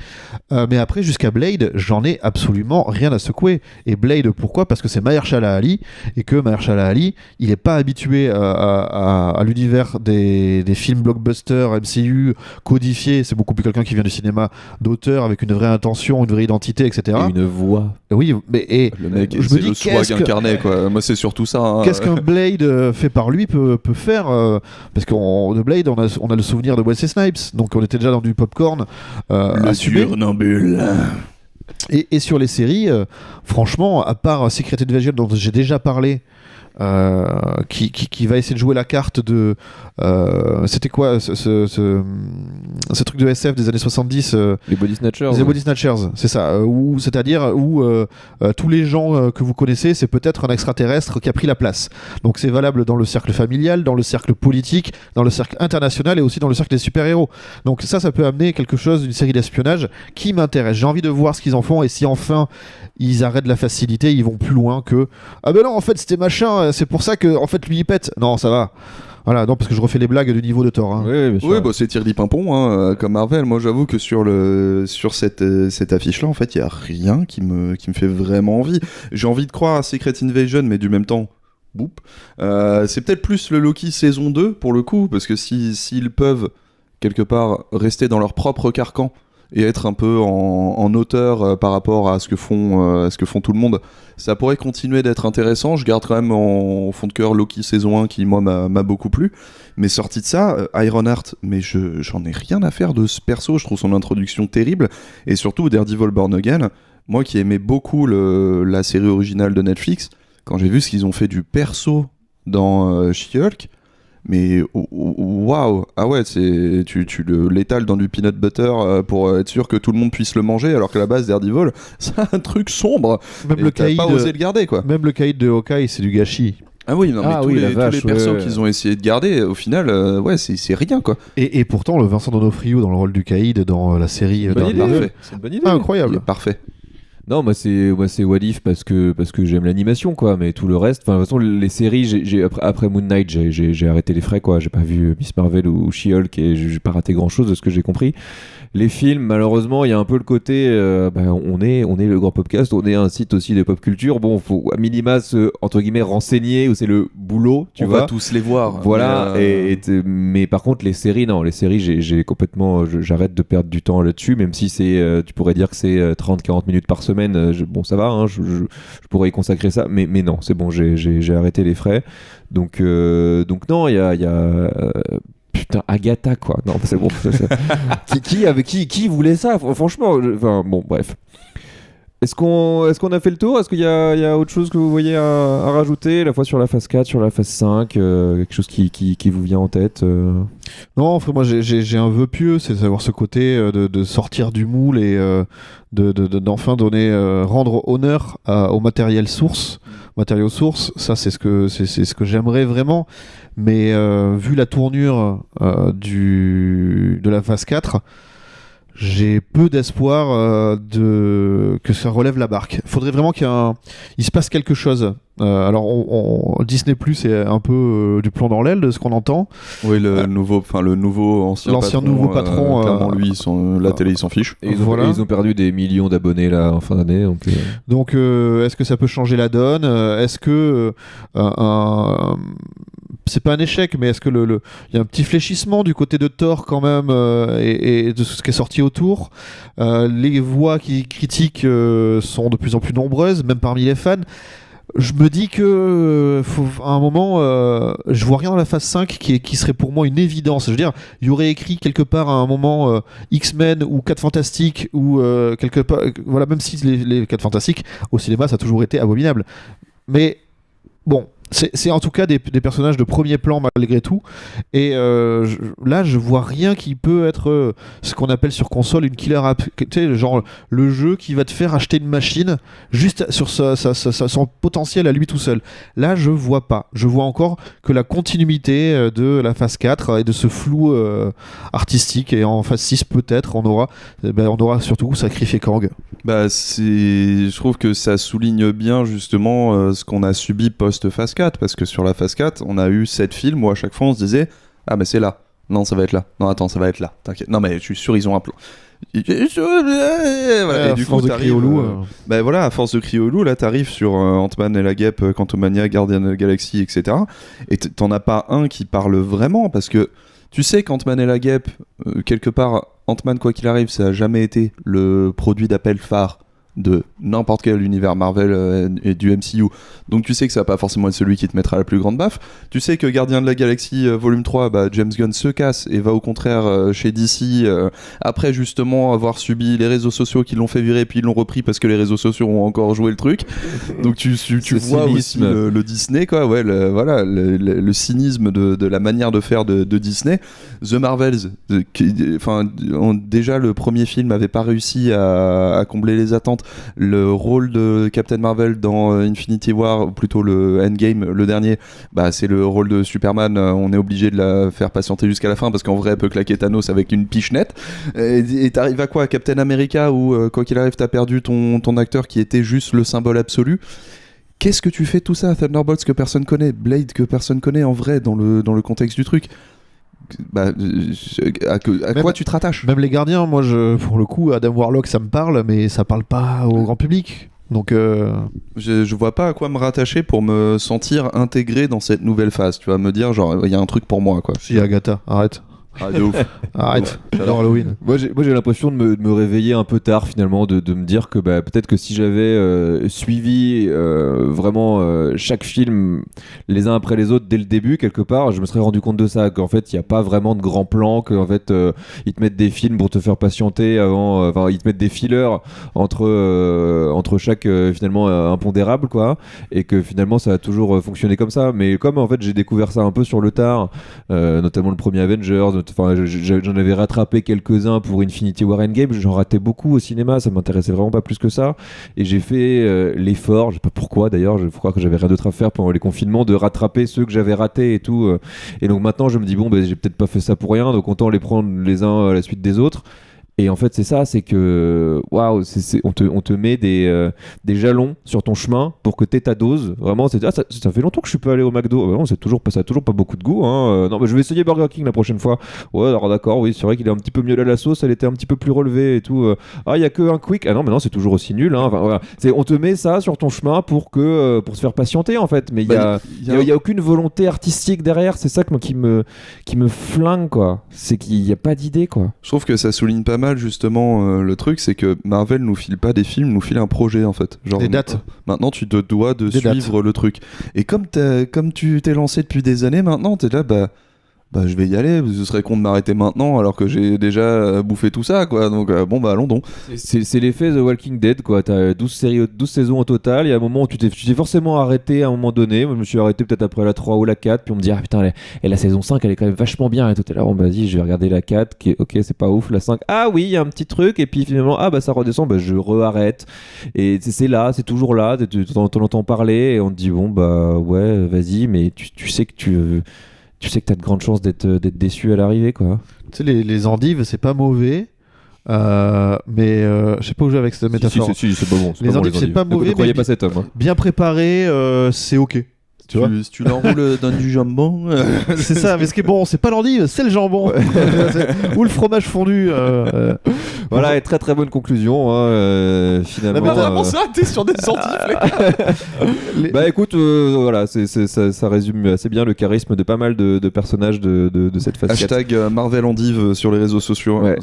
Mais après, jusqu'à Blade, j'en ai absolument rien à secouer. Et Blade, pourquoi ? Parce que c'est Mahershala Ali, et que Mahershala Ali, il n'est pas habitué à l'univers des films blockbusters, MCU, codifiés. C'est beaucoup plus quelqu'un qui vient du cinéma d'auteur, avec une vraie intention, une vraie identité, etc. Et une voix. Oui, mais Le mec, je c'est me dis, le swag incarné, quoi. Moi, c'est surtout ça. Hein. qu'est-ce qu'un Blade fait par lui peut faire parce que de Blade, on a le souvenir de Wesley Snipes, donc on était déjà dans du popcorn assumé. Turnambule. Et sur les séries, franchement, à part Secret Invasion dont j'ai déjà parlé, qui va essayer de jouer la carte de c'était quoi ce truc de SF des années 70 Les Body Snatchers. les Body Snatchers, c'est ça, c'est-à-dire où tous les gens que vous connaissez, c'est peut-être un extraterrestre qui a pris la place. Donc c'est valable dans le cercle familial, dans le cercle politique, dans le cercle international et aussi dans le cercle des super-héros. Donc ça peut amener quelque chose, d'une série d'espionnage qui m'intéresse. J'ai envie de voir ce qu'ils en font et si enfin ils arrêtent la facilité, ils vont plus loin que ah ben non, en fait c'était machin, c'est pour ça que en fait lui il pète. Non, ça va. Voilà, non, parce que je refais les blagues du niveau de Thor. Hein. Oui, bien sûr. Oui, bah, c'est Thierry Pimpon, hein, comme Marvel. Moi, j'avoue que sur cette affiche-là, en fait, il y a rien qui me fait vraiment envie. J'ai envie de croire à Secret Invasion, mais du même temps, boum. C'est peut-être plus le Loki saison 2, pour le coup, parce que s'ils peuvent, quelque part, rester dans leur propre carcan et être un peu en hauteur par rapport à ce que font tout le monde, ça pourrait continuer d'être intéressant. Je garde quand même en fond de cœur Loki saison 1 qui moi m'a beaucoup plu, mais sorti de ça, Ironheart, mais j'en ai rien à faire de ce perso. Je trouve son introduction terrible, et surtout Daredevil Born Again, moi qui aimais beaucoup la série originale de Netflix, quand j'ai vu ce qu'ils ont fait du perso dans She-Hulk, mais waouh, ah ouais, tu l'étales dans du peanut butter pour être sûr que tout le monde puisse le manger, alors que la base Daredevil, c'est un truc sombre. Même le t'as caïd, pas osé le garder, quoi. même le caïd de Hawkeye, c'est du gâchis. Ah oui, non, mais tous les persos ouais. qu'ils ont essayé de garder, au final, ouais, c'est rien, quoi. Et pourtant, le Vincent D'Onofrio dans le rôle du caïd dans la série Bonne idée. Daredevil, Parfait. C'est une bonne idée. Il incroyable. est parfait. Non, moi c'est What If parce que j'aime l'animation, quoi, mais tout le reste, enfin de toute façon les séries, après Moon Knight, j'ai arrêté les frais, quoi. J'ai pas vu Miss Marvel ou She-Hulk et j'ai pas raté grand chose de ce que j'ai compris. Les films, malheureusement, il y a un peu le côté on est le grand podcast, on est un site aussi de pop culture. Bon, faut à minima se entre guillemets renseigner, où c'est le boulot, tu On vois. va tous les voir. Voilà, mais par contre les séries, non, les séries j'ai complètement, j'arrête de perdre du temps là-dessus, même si c'est tu pourrais dire que c'est 30-40 minutes par semaine, bon ça va, hein, je pourrais y consacrer ça, mais non, c'est bon, j'ai arrêté les frais, donc non, il y a putain, Agatha, quoi. Non, c'est bon. Qui voulait ça, franchement, enfin bon, bref. Est-ce qu'on a fait le tour ? Est-ce qu'il y a autre chose que vous voyez à rajouter, à la fois sur la phase 4, sur la phase 5, quelque chose qui vous vient en tête Non, frère, moi j'ai un vœu pieux, c'est d'avoir ce côté de sortir du moule et d'enfin rendre honneur au matériaux sources. Ça c'est ce que j'aimerais vraiment, mais vu la tournure de la phase 4, j'ai peu d'espoir que ça relève la barque. Il faudrait vraiment qu'il se passe quelque chose. Alors Disney Plus est un peu du plomb dans l'aile de ce qu'on entend. Oui, l'ancien nouveau patron, clairement lui, la télé il s'en fiche. Et voilà. ils ont perdu des millions d'abonnés là en fin d'année. Donc est-ce que ça peut changer la donne ? Est-ce que c'est pas un échec, mais est-ce que il y a un petit fléchissement du côté de Thor quand même et de ce qui est sorti autour ? Les voix qui critiquent sont de plus en plus nombreuses, même parmi les fans. Je me dis que à un moment, je vois rien dans la phase 5 qui serait pour moi une évidence. Je veux dire, il y aurait écrit quelque part à un moment X-Men ou 4 Fantastiques ou quelque part, voilà, même si les 4 Fantastiques au cinéma ça a toujours été abominable. Mais bon, c'est en tout cas des personnages de premier plan malgré tout, et là je vois rien qui peut être ce qu'on appelle sur console une killer app, tu sais, genre le jeu qui va te faire acheter une machine juste sur son potentiel à lui tout seul. Là je vois pas, je vois encore que la continuité de la phase 4 et de ce flou artistique, et en phase 6 peut-être on aura surtout sacrifié Kang. Je trouve que ça souligne bien justement ce qu'on a subi post-phase 4, parce que sur la phase 4, on a eu 7 films où à chaque fois on se disait Ah, mais c'est là. Non, ça va être là. Non, attends, ça va être là. T'inquiète. Non, mais je suis sûr, ils ont un plan. Voilà, et du coup, t'arrives. Bah voilà, à force de crier au loup, là, t'arrives sur Ant-Man et la Guêpe, Quantumania, Guardian de la Galaxie, etc. Et t'en as pas un qui parle vraiment, parce que tu sais qu'Ant-Man et la Guêpe, quelque part, Ant-Man, quoi qu'il arrive, ça a jamais été le produit d'appel phare de n'importe quel univers Marvel et du MCU. Donc tu sais que ça va pas forcément être celui qui te mettra la plus grande baffe. Tu sais que Gardien de la Galaxie volume 3, bah, James Gunn se casse et va au contraire chez DC après justement avoir subi les réseaux sociaux qui l'ont fait virer puis ils l'ont repris parce que les réseaux sociaux ont encore joué le truc. Donc tu vois aussi le Disney, quoi. Ouais, le cynisme de la manière de faire de Disney. The Marvels, déjà le premier film avait pas réussi à combler les attentes. Le rôle de Captain Marvel dans Infinity War, ou plutôt le Endgame, le dernier, bah, c'est le rôle de Superman. On est obligé de la faire patienter jusqu'à la fin parce qu'en vrai, elle peut claquer Thanos avec une pichenette. Et t'arrives à quoi, Captain America, où quoi qu'il arrive, t'as perdu ton acteur qui était juste le symbole absolu. Qu'est-ce que tu fais tout ça? Thunderbolts que personne connaît, Blade que personne connaît en vrai dans le contexte du truc. Bah, à quoi tu te rattaches? Même les gardiens, moi pour le coup, Adam Warlock ça me parle, mais ça parle pas au grand public. Donc je vois pas à quoi me rattacher pour me sentir intégré dans cette nouvelle phase. Tu vas me dire, genre, il y a un truc pour moi, quoi. Si, Agatha, arrête. Ah, de ouf. Arrête, j'adore Halloween. Moi j'ai l'impression de me réveiller un peu tard finalement, de me dire que bah, peut-être que si j'avais suivi vraiment chaque film les uns après les autres dès le début, quelque part, je me serais rendu compte de ça, qu'en fait il n'y a pas vraiment de grand plan, qu'en fait ils te mettent des films pour te faire patienter avant, enfin ils te mettent des fillers entre chaque finalement impondérable, quoi, et que finalement ça a toujours fonctionné comme ça. Mais comme en fait j'ai découvert ça un peu sur le tard, notamment le premier Avengers, enfin, j'en avais rattrapé quelques-uns pour Infinity War Endgame, j'en ratais beaucoup au cinéma, ça m'intéressait vraiment pas plus que ça, et j'ai fait l'effort, je sais pas pourquoi d'ailleurs, je crois que j'avais rien d'autre à faire pendant les confinements, de rattraper ceux que j'avais ratés et tout, et donc maintenant je me dis bon, ben, j'ai peut-être pas fait ça pour rien, donc autant les prendre les uns à la suite des autres. Et en fait c'est ça, c'est que waouh, on te met des jalons sur ton chemin pour que t'aies ta dose. Vraiment, ça fait longtemps que je suis pas allé au McDo. Non, ça a toujours pas beaucoup de goût, hein. Non, mais je vais essayer Burger King la prochaine fois. Ouais, alors d'accord, oui, c'est vrai qu'il est un petit peu mieux là, la sauce, elle était un petit peu plus relevée et tout. Ah, il y a que un quick. Ah non, mais non, c'est toujours aussi nul, hein. Enfin, voilà. On te met ça sur ton chemin pour se faire patienter, en fait. Mais il y a aucune volonté artistique derrière. C'est ça qui me flingue, quoi. C'est qu'il y a pas d'idée, quoi. Je trouve que ça souligne pas mal justement le truc, c'est que Marvel nous file pas des films, nous file un projet en fait. Genre, des dates. Maintenant tu te dois de suivre le truc. Et comme tu t'es lancé depuis des années maintenant, t'es là, bah je vais y aller, ce serait con de m'arrêter maintenant alors que j'ai déjà bouffé tout ça, quoi. Donc bon, bah allons donc. C'est l'effet The Walking Dead, quoi. T'as 12 saisons au total, il y a un moment où tu t'es forcément arrêté à un moment donné. Moi je me suis arrêté peut-être après la 3 ou la 4, puis on me dit ah putain, la saison 5 elle est quand même vachement bien, et tout à l'heure on m'a dit je vais regarder la 4, ok c'est pas ouf, la 5 ah oui il y a un petit truc, et puis finalement ah bah ça redescend, bah je re-arrête, et c'est là, c'est toujours là, t'en entends parler et on te dit bon bah ouais vas-y, mais tu sais que tu sais que t'as de grandes chances d'être déçu à l'arrivée, quoi. Tu sais, les endives, c'est pas mauvais, mais je sais pas où je vais avec cette métaphore. Si, c'est pas bon. Les endives, c'est pas mauvais, ne croyez mais pas cet homme. Hein. Bien préparé, c'est ok. Tu vois, si tu l'enroules dans du jambon. C'est ça, mais ce qui est bon, c'est pas l'endive, c'est le jambon. Ou le fromage fondu. Voilà, et très très bonne conclusion, hein, finalement. Mais vraiment, ça, t'es sur des endives. Bah écoute, voilà, ça résume assez bien le charisme de pas mal de personnages de cette phase 4. Hashtag Marvel Endive sur les réseaux sociaux. Ouais,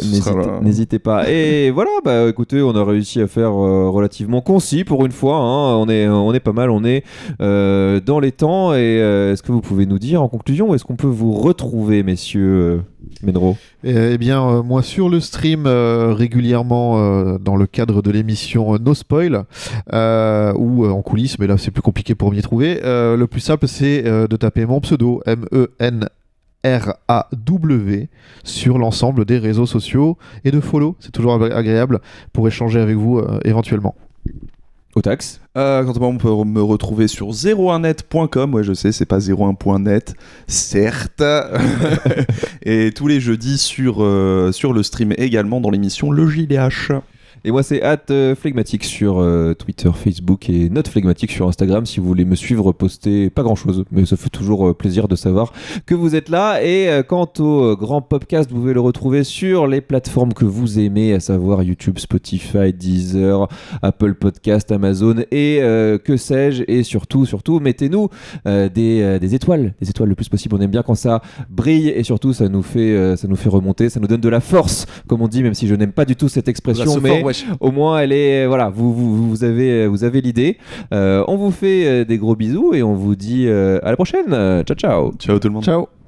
n'hésitez pas. Et voilà, bah écoutez, on a réussi à faire relativement concis pour une fois, hein. On est pas mal, on est dans les temps, et est-ce que vous pouvez nous dire en conclusion où est-ce qu'on peut vous retrouver, messieurs Menro? Eh bien, moi sur le stream régulièrement dans le cadre de l'émission No Spoil ou en coulisses, mais là c'est plus compliqué pour m'y trouver. Le plus simple c'est de taper mon pseudo MENRAW sur l'ensemble des réseaux sociaux et de follow, c'est toujours agréable pour échanger avec vous éventuellement. Otax. Quant à moi, on peut me retrouver sur 01net.com. Ouais, je sais, c'est pas 01.net, certes. Et tous les jeudis sur le stream également dans l'émission Le JDH. Et moi, c'est @phlegmatique sur Twitter, Facebook et Note Phlegmatique sur Instagram. Si vous voulez me suivre, poster pas grand-chose, mais ça fait toujours plaisir de savoir que vous êtes là. Et quant au grand podcast, vous pouvez le retrouver sur les plateformes que vous aimez, à savoir YouTube, Spotify, Deezer, Apple Podcast, Amazon et que sais-je. Et surtout, mettez-nous des étoiles le plus possible. On aime bien quand ça brille et surtout ça nous fait remonter, ça nous donne de la force, comme on dit, même si je n'aime pas du tout cette expression, mais au moins elle est voilà, vous avez l'idée. On vous fait des gros bisous et on vous dit à la prochaine. Ciao ciao. Ciao tout le monde. Ciao.